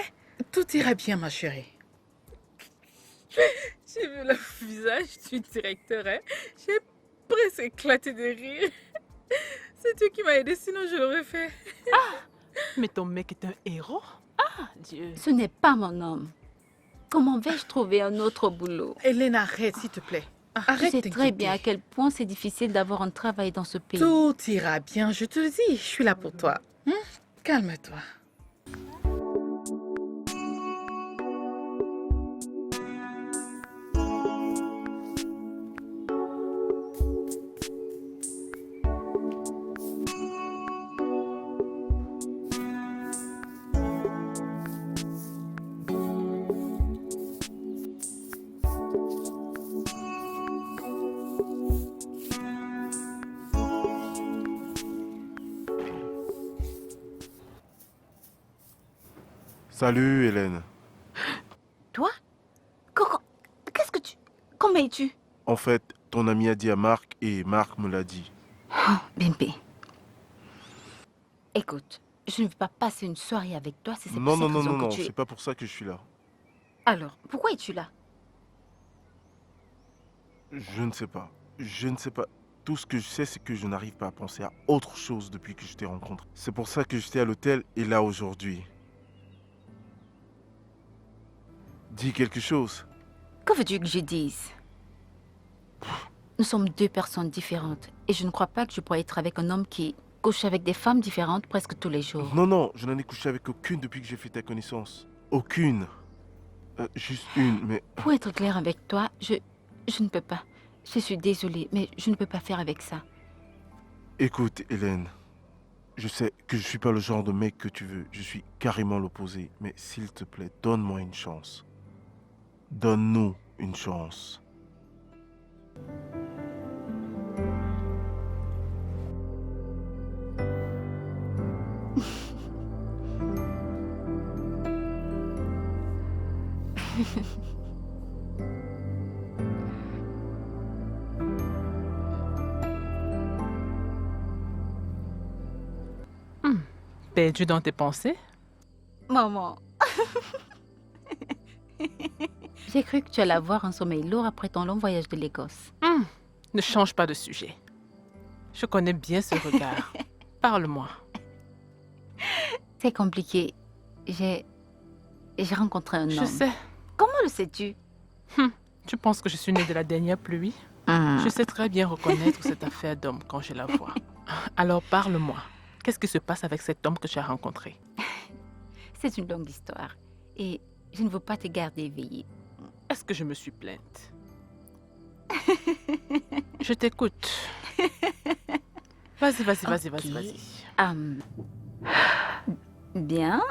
Tout ira bien, ma chérie. J'ai vu le visage du directeur, hein? J'ai presque éclaté de rire. C'est Dieu qui m'a aidé, sinon je l'aurais fait. Mais ton mec est un héros. Ah, Dieu. Ce n'est pas mon homme. Comment vais-je trouver un autre boulot? Hélène, arrête, s'il te plaît. Tu Arrête sais de très bien à t'inquiéter. quel point c'est difficile d'avoir un travail dans ce pays. Tout ira bien, je te le dis, je suis là pour toi. Calme-toi. Salut, Hélène. Toi? Qu'est-ce que tu... Comment es-tu? En fait, ton ami a dit à Marc et Marc me l'a dit. Bimpe. Écoute, Je ne veux pas passer une soirée avec toi si c'est Non, pour non, cette non, raison non, que non, tu c'est es... pas pour ça que je suis là. Alors, pourquoi es-tu là? Je ne sais pas. Je ne sais pas. Tout ce que je sais, c'est que je n'arrive pas à penser à autre chose depuis que je t'ai rencontré. C'est pour ça que j'étais à l'hôtel et là aujourd'hui. Dis quelque chose. Que veux-tu que je dise? Nous sommes deux personnes différentes et je ne crois pas que je pourrais être avec un homme qui couche avec des femmes différentes presque tous les jours. Non, non, je n'en ai couché avec aucune depuis que j'ai fait ta connaissance. Aucune. Juste une, mais... Pour être clair avec toi, je ne peux pas. Je suis désolée, mais je ne peux pas faire avec ça. Écoute, Hélène. Je sais que je suis pas le genre de mec que tu veux. Je suis carrément l'opposé. Mais s'il te plaît, donne-moi une chance. Donne-nous une chance. Perdu dans tes pensées? Maman. J'ai cru que tu allais avoir un sommeil lourd après ton long voyage de l'Écosse. Ne change pas de sujet. Je connais bien ce regard. Parle-moi. C'est compliqué. J'ai rencontré un homme. Je sais. Comment le sais-tu? Tu penses que je suis née de la dernière pluie? Je sais très bien reconnaître cette affaire d'homme quand je la vois. Alors parle-moi. Qu'est-ce qui se passe avec cet homme que tu as rencontré? C'est une longue histoire. Et je ne veux pas te garder éveillée. Est-ce que je me suis plainte? Je t'écoute. Vas-y, vas-y, vas-y, Ok. vas-y, vas-y. Bien.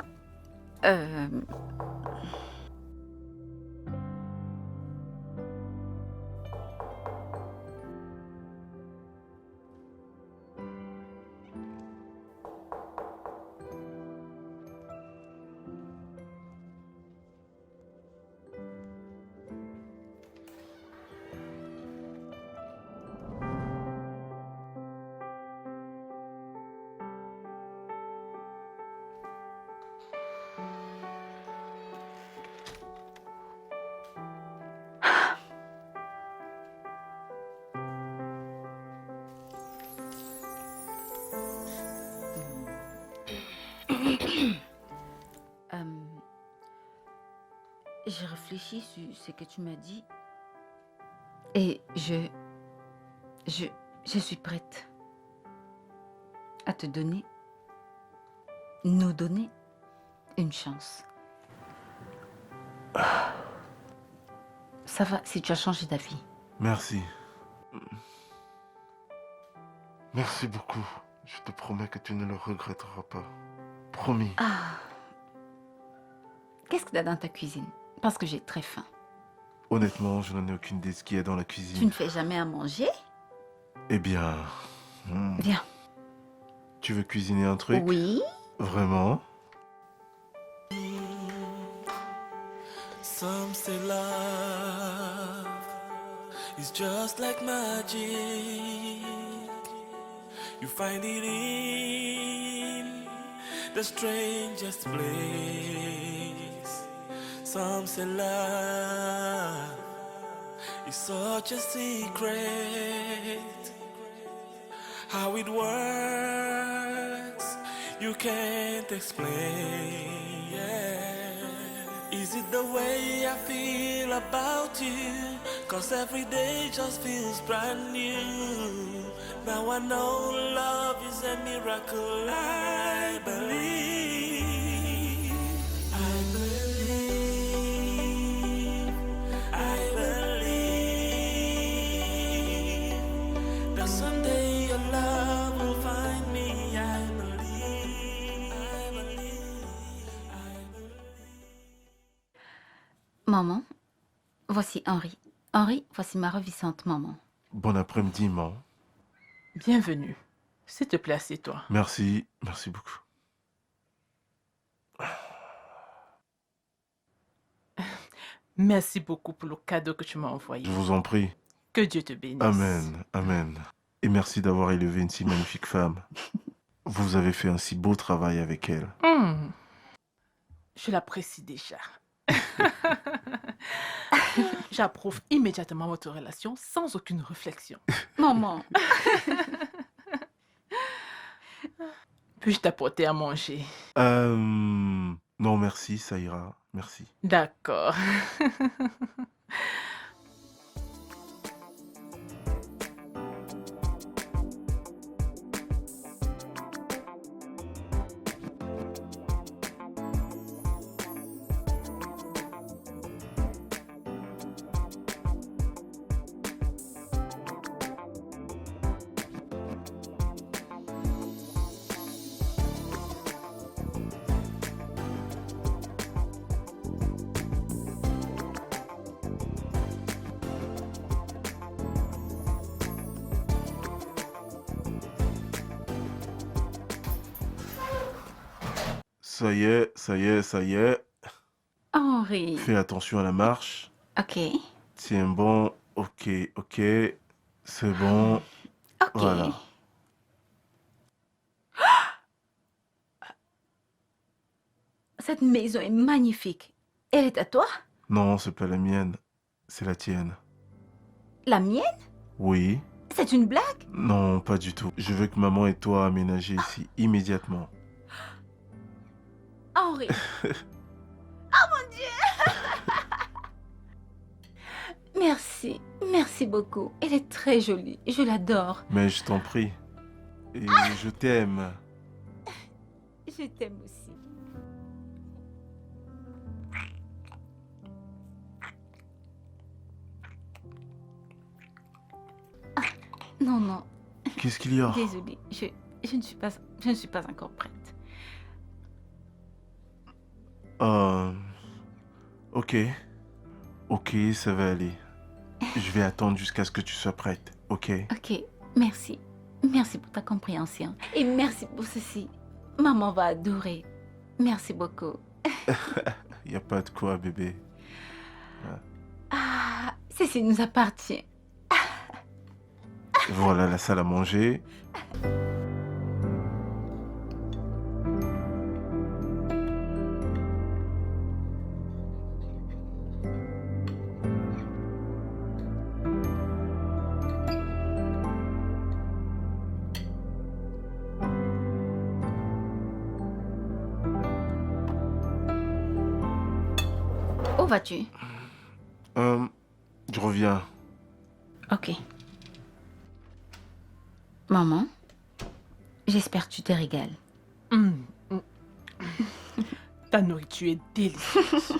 J'ai réfléchi sur ce que tu m'as dit et je suis prête à te donner, nous donner une chance. Ça va si tu as changé d'avis. Merci. Merci beaucoup. Je te promets que tu ne le regretteras pas. Promis. Qu'est-ce que tu as dans ta cuisine? Parce que j'ai très faim. Honnêtement, je n'en ai aucune idée de ce qu'il y a dans la Tu ne cuisine. fais jamais à manger? Eh bien... Viens. Tu veux cuisiner un truc? Oui. Vraiment? Some say love is just like magic. You find it in the strangest place. Some say love is such a secret. How it works, you can't explain. Yeah. Is it the way I feel about you? 'Cause every day just feels brand new. Now I know love is a miracle. I believe. I believe. I believe that someday your love will find me. I believe. I believe. I believe. Maman, voici Henri. Henri, voici ma ravissante maman. Bon après-midi, maman. Bienvenue. S'il te plaît, assieds-toi. Merci, merci beaucoup. Merci beaucoup pour le cadeau que tu m'as envoyé. Je vous en prie. Que Dieu te bénisse. Amen, amen. Et merci d'avoir élevé une si magnifique femme. Vous avez fait un si beau travail avec elle. Je l'apprécie déjà. J'approuve immédiatement votre relation sans aucune réflexion. Maman, Puis-je t'apporter à manger? Non, merci, ça ira. Merci. D'accord. Ça y est, ça y est, ça y est. Henri. Fais attention à la marche. Ok, Tiens bon. Ok, ok. C'est bon. ok. Voilà. Cette maison est magnifique. Elle est à toi? Non, c'est pas la mienne. C'est la tienne. La mienne? Oui. C'est une blague? Non, pas du tout. Je veux que maman et toi aménagiez ici immédiatement. Henri. Oh mon Dieu! Merci, merci beaucoup. Elle est très jolie. Je l'adore. Mais je t'en prie. Et je t'aime. Je t'aime aussi. Ah, non, non, Qu'est-ce qu'il y a? désolée. Je ne suis pas encore prête. Ok. Ok, ça va aller. Je vais attendre jusqu'à ce que tu sois prête, ok? Ok, merci. Merci pour ta compréhension. Et merci pour ceci. Maman va adorer. Merci beaucoup. Y a pas de quoi, bébé. Ah, ceci nous appartient. Voilà la salle à manger. Où vas-tu? Je reviens. Ok. Maman, j'espère que tu te régales. Ta nourriture est délicieuse.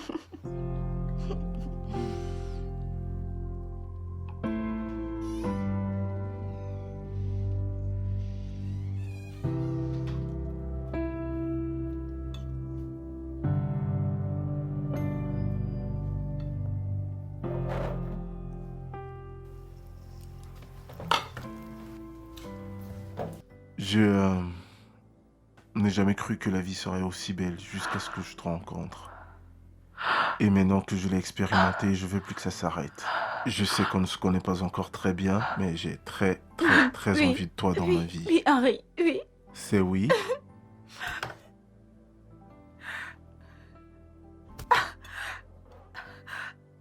Je n'ai jamais cru que la vie serait aussi belle jusqu'à ce que je te rencontre. Et maintenant que je l'ai expérimenté, je veux plus que ça s'arrête. Je sais qu'on ne se connaît pas encore très bien, mais j'ai très Oui, envie de toi dans ma vie. Oui, Henri, oui. C'est oui.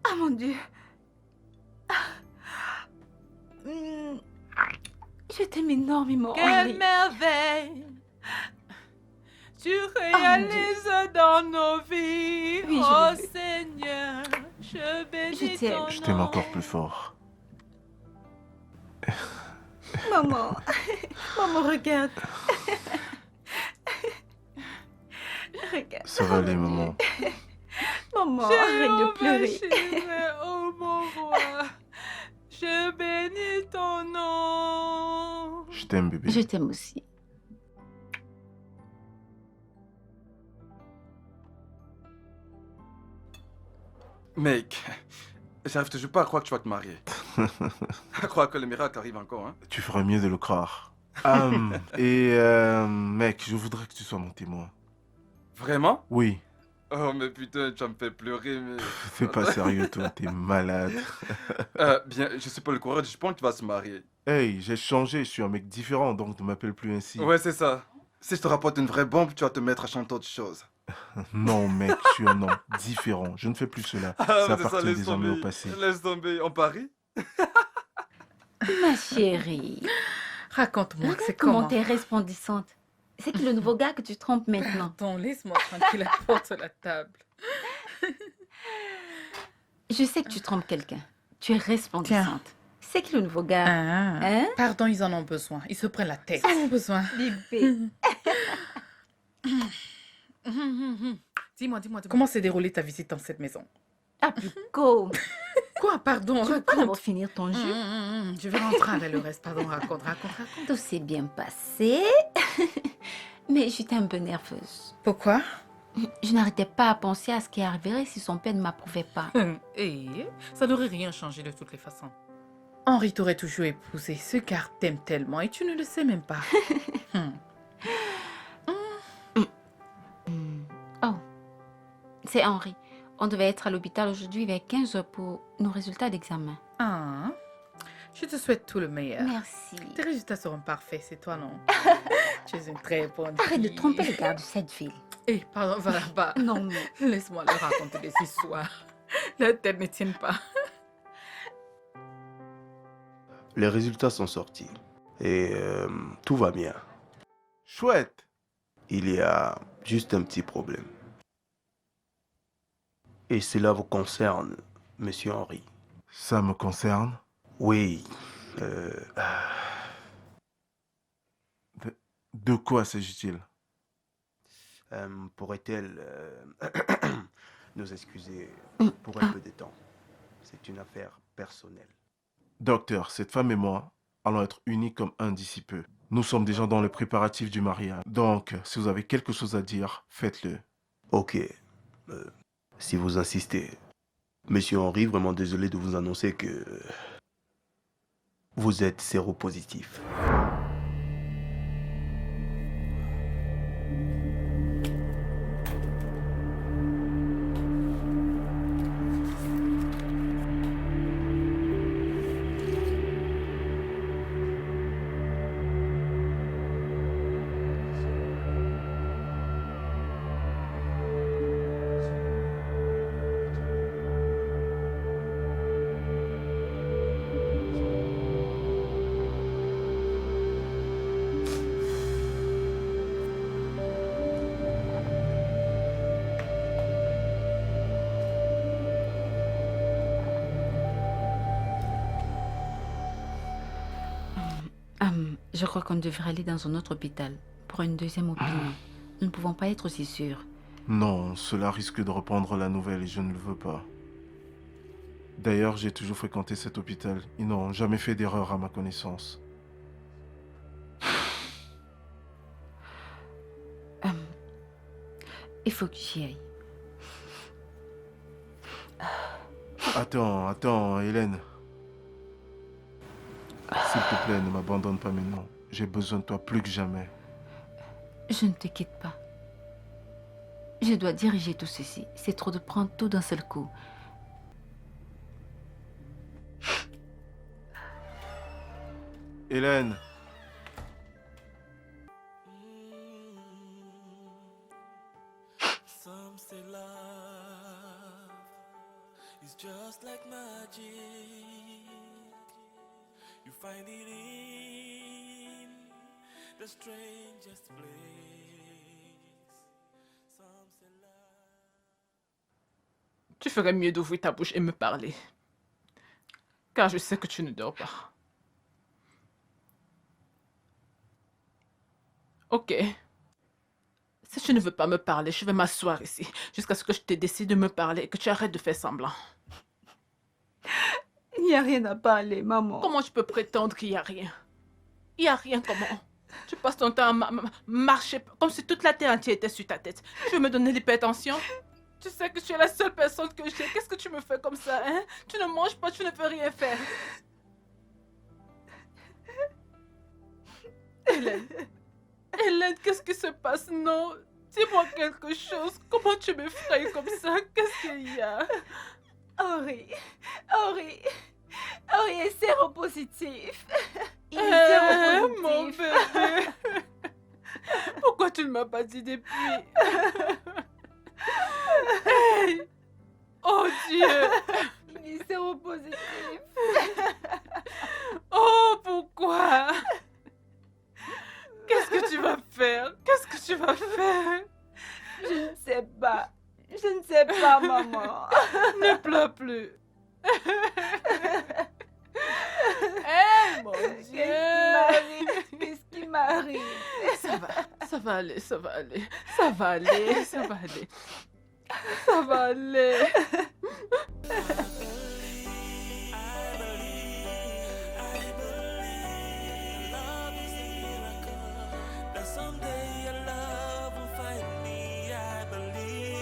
Ah mon Dieu. Je t'aime énormément, Quelle Henri. merveille tu Dieu. réalises dans nos vies, Oui, je oh le veux. Seigneur, je Je bénis t'aime. ton Je t'aime nom. encore plus fort. Maman. Maman, regarde. Regarde. Ça va aller, maman. Maman, arrête de pleurer. Jéhovah, oh mon roi, je bénis ton nom. Je t'aime, bébé. Je t'aime aussi. Mec, j'arrive toujours pas à croire que tu vas te marier. À croire que le miracle arrive encore, hein. Tu ferais mieux de le croire. Mec, je voudrais que tu sois mon témoin. Vraiment? Oui. Oh, mais putain, tu vas me faire pleurer, mais... Fais pas sérieux, toi, t'es malade. Bien, je suis pas le courage, je pense que tu vas se marier. Hey, j'ai changé, je suis un mec différent, donc ne m'appelle plus ainsi. Ouais, c'est ça. Si je te rapporte une vraie bombe, tu vas te mettre à chanter autre chose. Non, mec, je suis un homme différent. Je ne fais plus cela. Ça appartient désormais au passé. Laisse tomber. On parie? Ma chérie, Raconte-moi, c'est comment comment? t'es resplendissante. C'est qui le nouveau gars que tu trompes maintenant? Attends, laisse-moi tranquille, apporte la table. Je sais que tu trompes quelqu'un. Tu es resplendissante. C'est qui le nouveau gars? Ah. Hein? Pardon, ils en ont besoin. Ils se prennent la tête. Ils en ont besoin. Bébé. Dis-moi, comment s'est déroulée ta visite dans cette maison? Ah, Pico. Quoi, pardon, Tu veux pas d'abord raconte. finir ton jus? Je vais rentrer avec le reste. Pardon, raconte. Tout s'est bien passé. Mais j'étais un peu nerveuse. Pourquoi? Je n'arrêtais pas à penser à ce qui arriverait si son père ne m'approuvait pas. Et ça n'aurait rien changé de toutes les façons. Henri t'aurait toujours épousé. Ce gars t'aime tellement et tu ne le sais même pas. Oh, c'est Henri. On devait être à l'hôpital aujourd'hui vers 15h pour nos résultats d'examen. Ah, je te souhaite tout le meilleur. Merci. Tes résultats seront parfaits, c'est toi, non? Tu es une très bonne Arrête de fille. tromper les gars de cette ville. Eh, pardon, va là-bas. Non, mais... Laisse-moi leur raconter des histoires. La tête ne tienne pas. Les résultats sont sortis et tout va bien. Chouette. Il y a juste un petit problème. Et cela vous concerne, monsieur Henri. Ça me concerne? Oui. De quoi s'agit-il? Pourrait-elle nous excuser pour un peu de temps? C'est une affaire personnelle. Docteur, cette femme et moi allons être unis comme un d'ici peu. Nous sommes déjà dans les préparatifs du mariage. Donc, si vous avez quelque chose à dire, faites-le. Ok. Si vous insistez. Monsieur Henri, vraiment désolé de vous annoncer que vous êtes séropositif. Je crois qu'on devrait aller dans un autre hôpital pour une deuxième opinion. Nous ne pouvons pas être aussi sûrs. Non, cela risque de reprendre la nouvelle et je ne le veux pas. D'ailleurs, j'ai toujours fréquenté cet hôpital. Ils n'ont jamais fait d'erreur à ma connaissance. Il faut que j'y aille. Attends, Hélène. S'il te plaît, ne m'abandonne pas maintenant. J'ai besoin de toi plus que jamais. Je ne te quitte pas. Je dois diriger tout ceci. C'est trop de prendre tout d'un seul coup. Hélène. Some say love is just like magic. You find it in the strangest place. Some say love. Tu ferais mieux d'ouvrir ta bouche et me parler. Car je sais que tu ne dors pas. Ok. Si tu ne veux pas me parler, je vais m'asseoir ici jusqu'à ce que je te décide de me parler et que tu arrêtes de faire semblant. Il n'y a rien à parler, maman. Comment tu peux prétendre qu'il n'y a rien? Il n'y a rien comment? Tu passes ton temps à marcher comme si toute la terre entière était sur ta tête. Tu veux me donner l'hypertension? Tu sais que tu es la seule personne que j'ai. Qu'est-ce que tu me fais comme ça, hein? Tu ne manges pas, tu ne peux rien faire. Hélène, qu'est-ce qui se passe? Non, dis-moi quelque chose. Comment tu m'effraies comme ça? Qu'est-ce qu'il y a? Henri est séropositif. Il est Mon séropositif. bébé. Pourquoi tu ne m'as pas dit depuis? Hey! Oh Dieu! Il est séropositif. Oh, pourquoi? Qu'est-ce que tu vas faire? Qu'est-ce que tu vas faire? Je ne sais pas. Je ne sais pas, maman. Ne pleure plus. Eh, mon Dieu! Qu'est-ce qui m'arrive? Ça va aller, ça va aller. Ça va aller, ça va aller. Ça va aller. That someday your love will find me. I believe.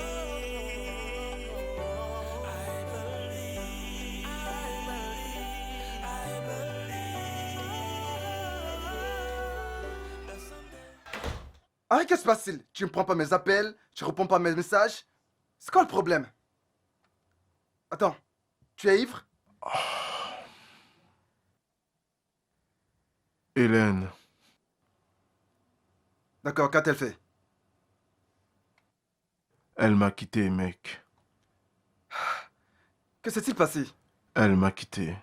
I believe. I believe. That someday. Harry, qu'est-ce qui se passe-t-il? Tu ne prends pas mes appels, tu réponds pas à mes messages. C'est quoi le problème? Attends, tu es ivre? Hélène, D'accord, qu'a-t-elle fait? elle m'a quitté, mec. Que s'est-il passé? Elle m'a quitté.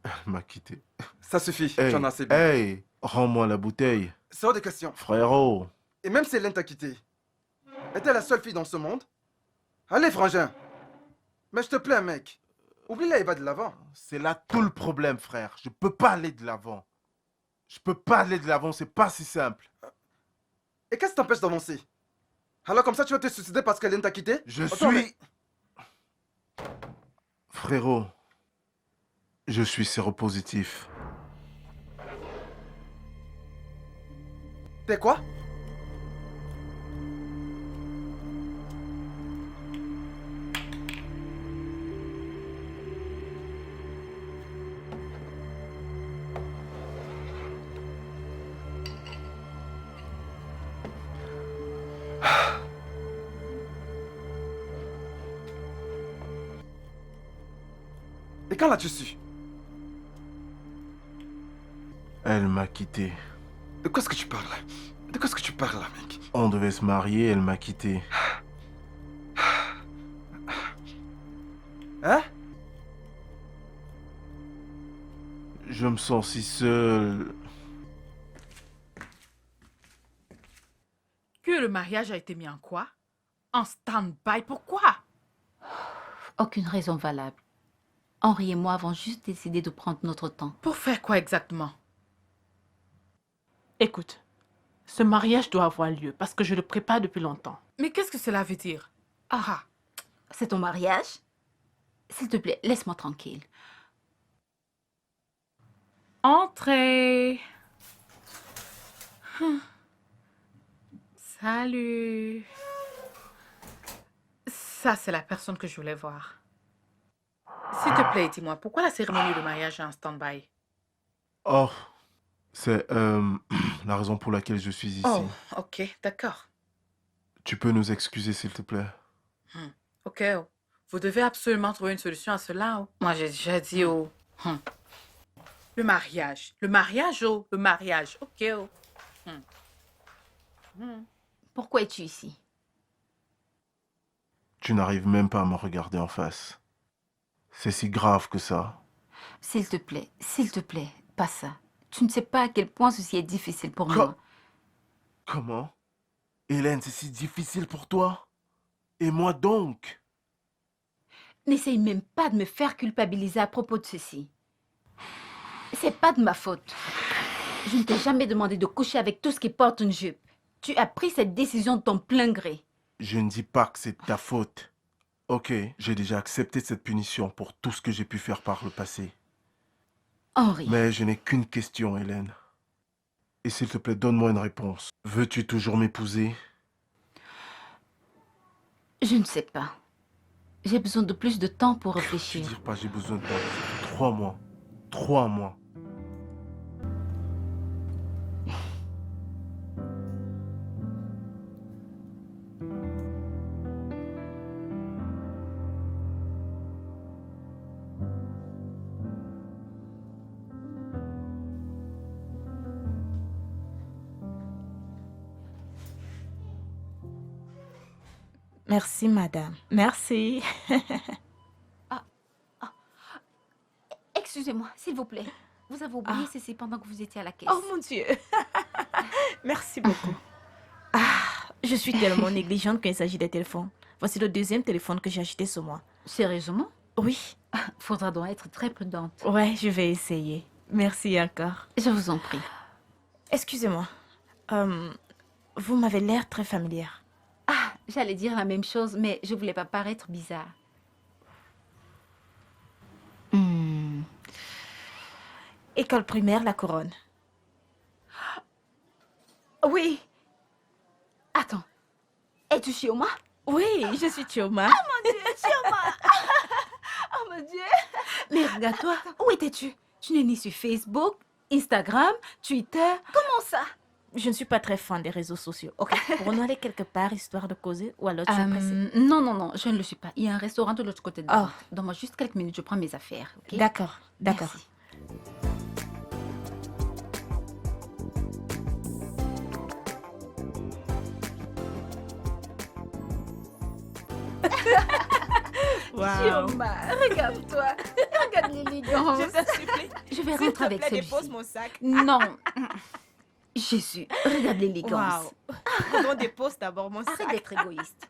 Elle m'a quitté. Ça suffit, Hey, tu en as assez bu. hey, rends-moi la bouteille. C'est hors de question. Frérot, Et même si Hélène t'a quitté, est-elle la seule fille dans ce monde? Allez, frangin. Mais je te plains, mec. Oublie-la et va de l'avant. c'est là tout le problème, frère. Je peux pas aller de l'avant. Je peux pas aller de l'avant, c'est pas si simple. Et qu'est-ce qui t'empêche d'avancer? Alors comme ça, tu vas te suicider parce qu'Hélène t'a quitté? Je Attends, suis... Frérot, je suis séropositif. T'es quoi? Et quand l'as-tu su? Elle m'a quitté. De quoi est-ce que tu parles? De quoi est-ce que tu parles là, mec? On devait se marier, elle m'a quitté. Hein? Je me sens si seul. Que le mariage a été mis en quoi? En stand-by, pourquoi? Aucune raison valable. Henri et moi avons juste décidé de prendre notre temps. Pour faire quoi exactement? Écoute, ce mariage doit avoir lieu parce que je le prépare depuis longtemps. Mais qu'est-ce que cela veut dire? Ah, c'est ton mariage? S'il te plaît, laisse-moi tranquille. Entrez. Salut. Ça, c'est la personne que je voulais voir. S'il te plaît, dis-moi, pourquoi la cérémonie de mariage est en stand-by? Oh, c'est la raison pour laquelle je suis ici. Oh, ok, d'accord. Tu peux nous excuser, s'il te plaît? Ok, oh. Vous devez absolument trouver une solution à cela. Oh. Moi, j'ai déjà dit, oh. Le mariage, oh, le mariage, ok, oh. Pourquoi es-tu ici? Tu n'arrives même pas à me regarder en face. C'est si grave que ça. S'il te plaît, pas ça. Tu ne sais pas à quel point ceci est difficile pour moi. Comment? Hélène, c'est si difficile pour toi? Et moi donc? N'essaye même pas de me faire culpabiliser à propos de ceci. C'est pas de ma faute. Je ne t'ai jamais demandé de coucher avec tout ce qui porte une jupe. Tu as pris cette décision de ton plein gré. Je ne dis pas que c'est ta faute. Ok, j'ai déjà accepté cette punition pour tout ce que j'ai pu faire par le passé. Henri. Mais je n'ai qu'une question, Hélène. Et s'il te plaît, donne-moi une réponse. Veux-tu toujours m'épouser? Je ne sais pas. J'ai besoin de plus de temps pour Je réfléchir. ne dis pas j'ai besoin de temps. 3 mois. 3 mois. Merci, madame. Merci. Excusez-moi, s'il vous plaît. Vous avez oublié ceci pendant que vous étiez à la caisse. Oh mon Dieu. Merci beaucoup. Je suis tellement négligente quand il s'agit des téléphones. Voici le deuxième téléphone que j'ai acheté ce mois. Sérieusement? Oui. Faudra donc être très prudente. Ouais, je vais essayer. Merci encore. Je vous en prie. Excusez-moi. Vous m'avez l'air très familière. J'allais dire la même chose, mais je voulais pas paraître bizarre. École primaire La Couronne. Oui. Attends. Es-tu Chioma? Oui, je suis Chioma. Oh mon Dieu, Chioma. Oh mon Dieu. Mais regarde-toi, où étais-tu? Tu n'es ni sur Facebook, Instagram, Twitter. Comment ça? Je ne suis pas très fan des réseaux sociaux. Ok, pourrons-nous aller quelque part histoire de causer ou alors tu es pressée? Non, je ne le suis pas. Il y a un restaurant de l'autre côté de la Oh. route. Donne-moi juste quelques minutes, je prends mes affaires. Ok? D'accord, d'accord. Merci. Wow. Chioma, regarde-toi. Regarde l'élégance. Je te supplie. Je vais S'il rentrer te avec plaît, celui-ci. dépose mon sac. Non. Jésus, regarde l'élégance. Wow. On dépose d'abord mon sac. Arrête d'être égoïste.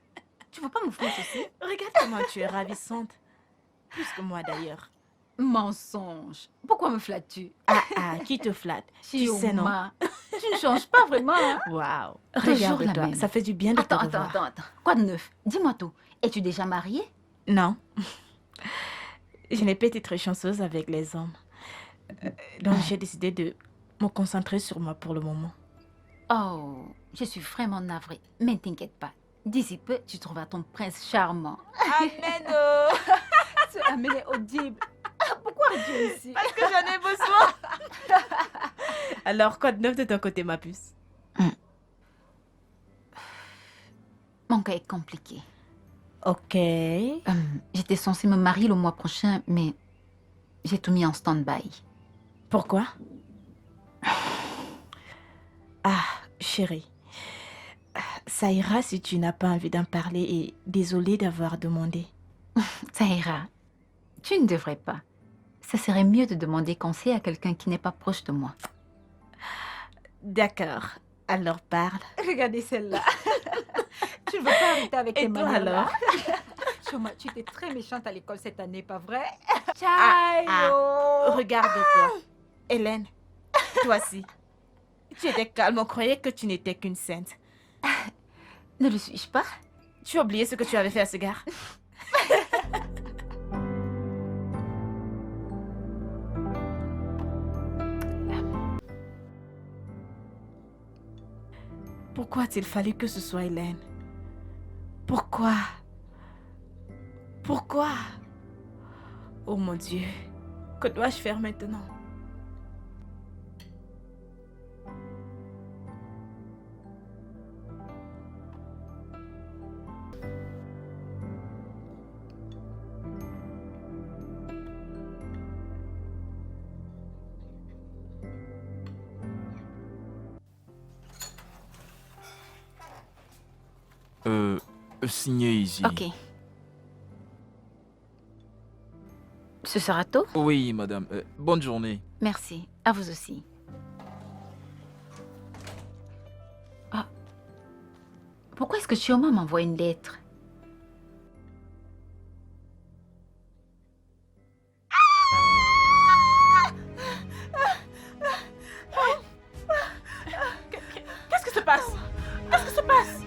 Tu veux pas m'offrir ceci? Regarde comment tu es ravissante. Plus que moi d'ailleurs. Mensonge. Pourquoi me flattes-tu? Qui te flatte? Tu sais, non? Chioma, tu ne changes pas vraiment. Hein? Waouh. Toujours la Regarde-toi, même. ça fait du bien de te Attends. revoir. Quoi de neuf? Dis-moi tout. Es-tu déjà mariée? Non. Je n'ai pas été très chanceuse avec les hommes. Donc j'ai décidé de me concentrer sur moi pour le moment. Oh, je suis vraiment navrée. Mais ne t'inquiète pas. D'ici peu, tu trouveras ton prince charmant. Amen. C'est amené audible. Pourquoi es-tu ici? Parce que j'en ai besoin. Alors, quoi de neuf de ton côté, ma puce? Mon cas est compliqué. Ok. J'étais censée me marier le mois prochain, mais j'ai tout mis en stand-by. Pourquoi? Chérie. Ça ira si tu n'as pas envie d'en parler et désolée d'avoir demandé. Ça ira. Tu ne devrais pas. Ça serait mieux de demander conseil à quelqu'un qui n'est pas proche de moi. D'accord. Alors parle. Regardez celle-là. Tu ne veux pas arrêter avec Et tes toi manières là? alors? Choma, tu étais très méchante à l'école cette année, pas vrai? Regarde-toi. Hélène, toi aussi. Tu étais calme, on croyait que tu n'étais qu'une sainte. Ne le suis-je pas? Tu as oublié ce que tu avais fait à ce gars? Pourquoi a-t-il fallu que ce soit Hélène? Pourquoi? Pourquoi? Oh mon Dieu, que dois-je faire maintenant? Signé ici. Ok. Ce sera tôt? Oui, madame. Bonne journée. Merci. À vous aussi. Ah. Pourquoi est-ce que Chioma m'envoie une lettre? Qu'est-ce qui se passe? Qu'est-ce qui se passe?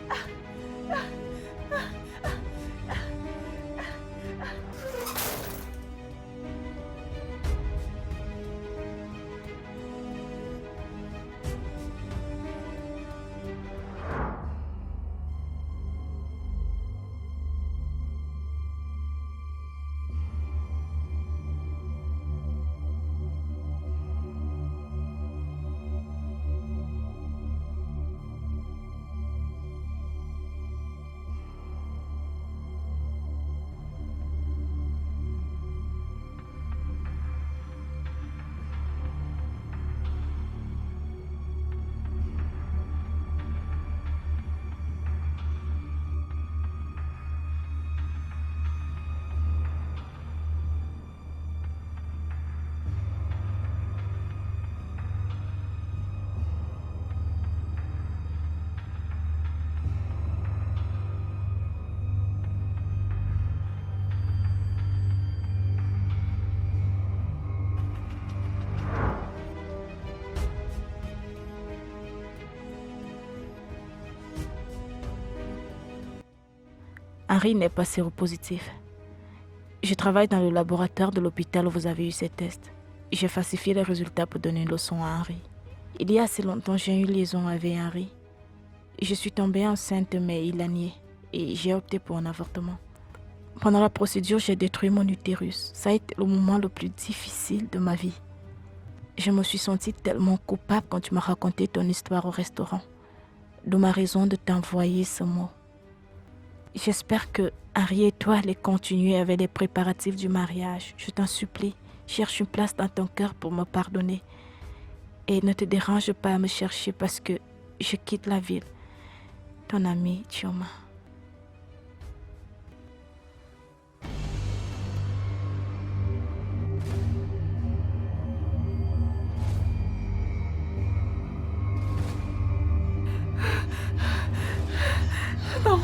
Henri n'est pas séropositif. Je travaille dans le laboratoire de l'hôpital où vous avez eu ces tests. J'ai falsifié les résultats pour donner une leçon à Henri. Il y a assez longtemps, j'ai eu une liaison avec Henri. Je suis tombée enceinte, mais il a nié. Et j'ai opté pour un avortement. Pendant la procédure, j'ai détruit mon utérus. Ça a été le moment le plus difficile de ma vie. Je me suis sentie tellement coupable quand tu m'as raconté ton histoire au restaurant. De ma raison de t'envoyer ce mot. J'espère que Henri et toi allez continuer avec les préparatifs du mariage. Je t'en supplie, cherche une place dans ton cœur pour me pardonner. Et ne te dérange pas à me chercher parce que je quitte la ville. Ton ami Chioma. Non.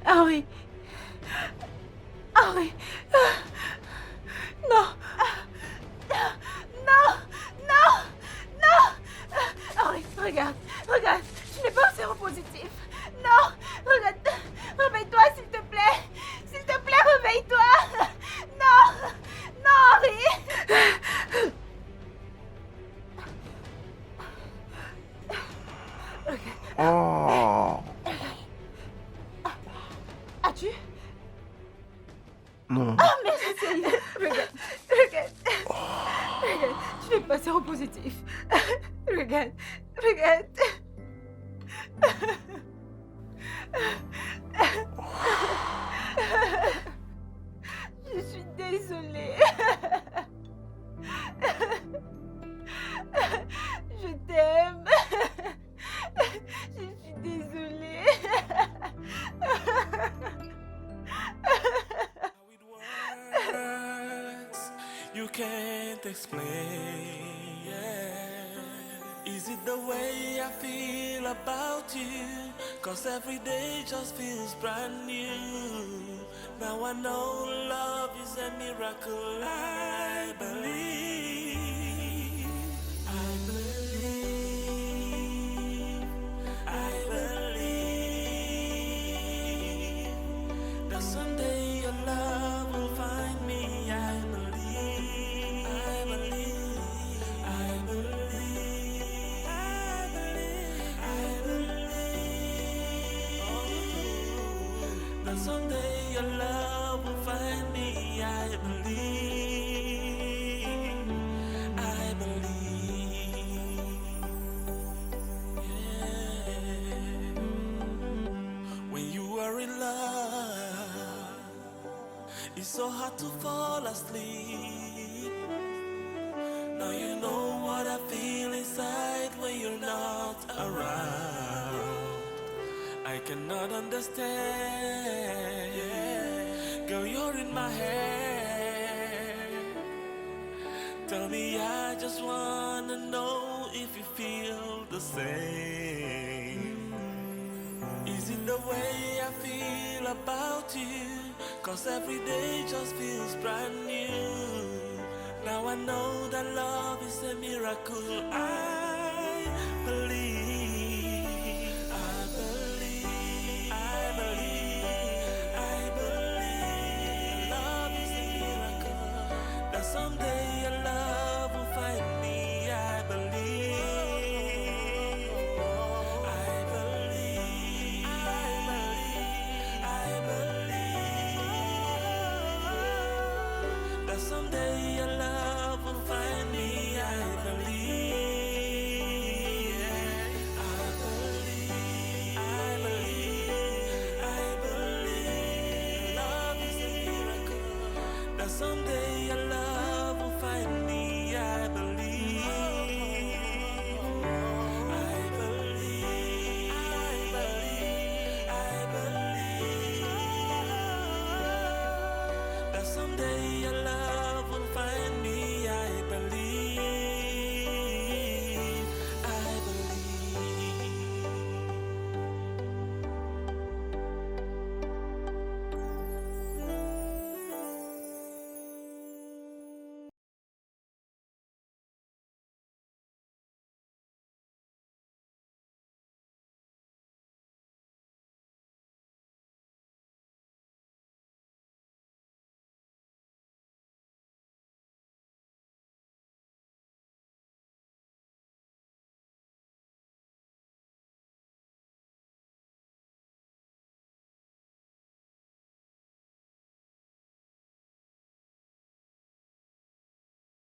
Henri. Henri. Non. Non. Non. Non. Henri, regarde. Regarde. Tu n'es pas séropositif. Non. Regarde. Réveille-toi, s'il te plaît. S'il te plaît, réveille-toi. Non. Non, Henri. Oh As-tu? non. Ah, mais essaye. Regarde. Regarde. Regarde. Tu n'es pas séropositif. Regarde. Regarde. Je suis désolée. Je t'aime. Je suis désolée. Words you can't explain. Yeah. Is it the way I feel about you? 'Cause every day just feels brand new. Now I know love is a miracle. I believe. I believe. I believe that someday your love will find me. I believe. I believe. I believe. I believe. I believe. Oh, that someday your love will find me. I believe. I believe. Yeah. When you are in love, it's so hard to fall asleep. Now you know what I feel inside when you're not around. I cannot understand. Girl, you're in my head. Tell me, I just wanna know if you feel the same. Is it the way I feel about you? 'Cause every day just feels brand new. Now I know that love is a miracle. I believe. I believe. I believe. I believe. Love is a miracle. That someday your love will find me. I believe. I believe. I believe. I believe that someday your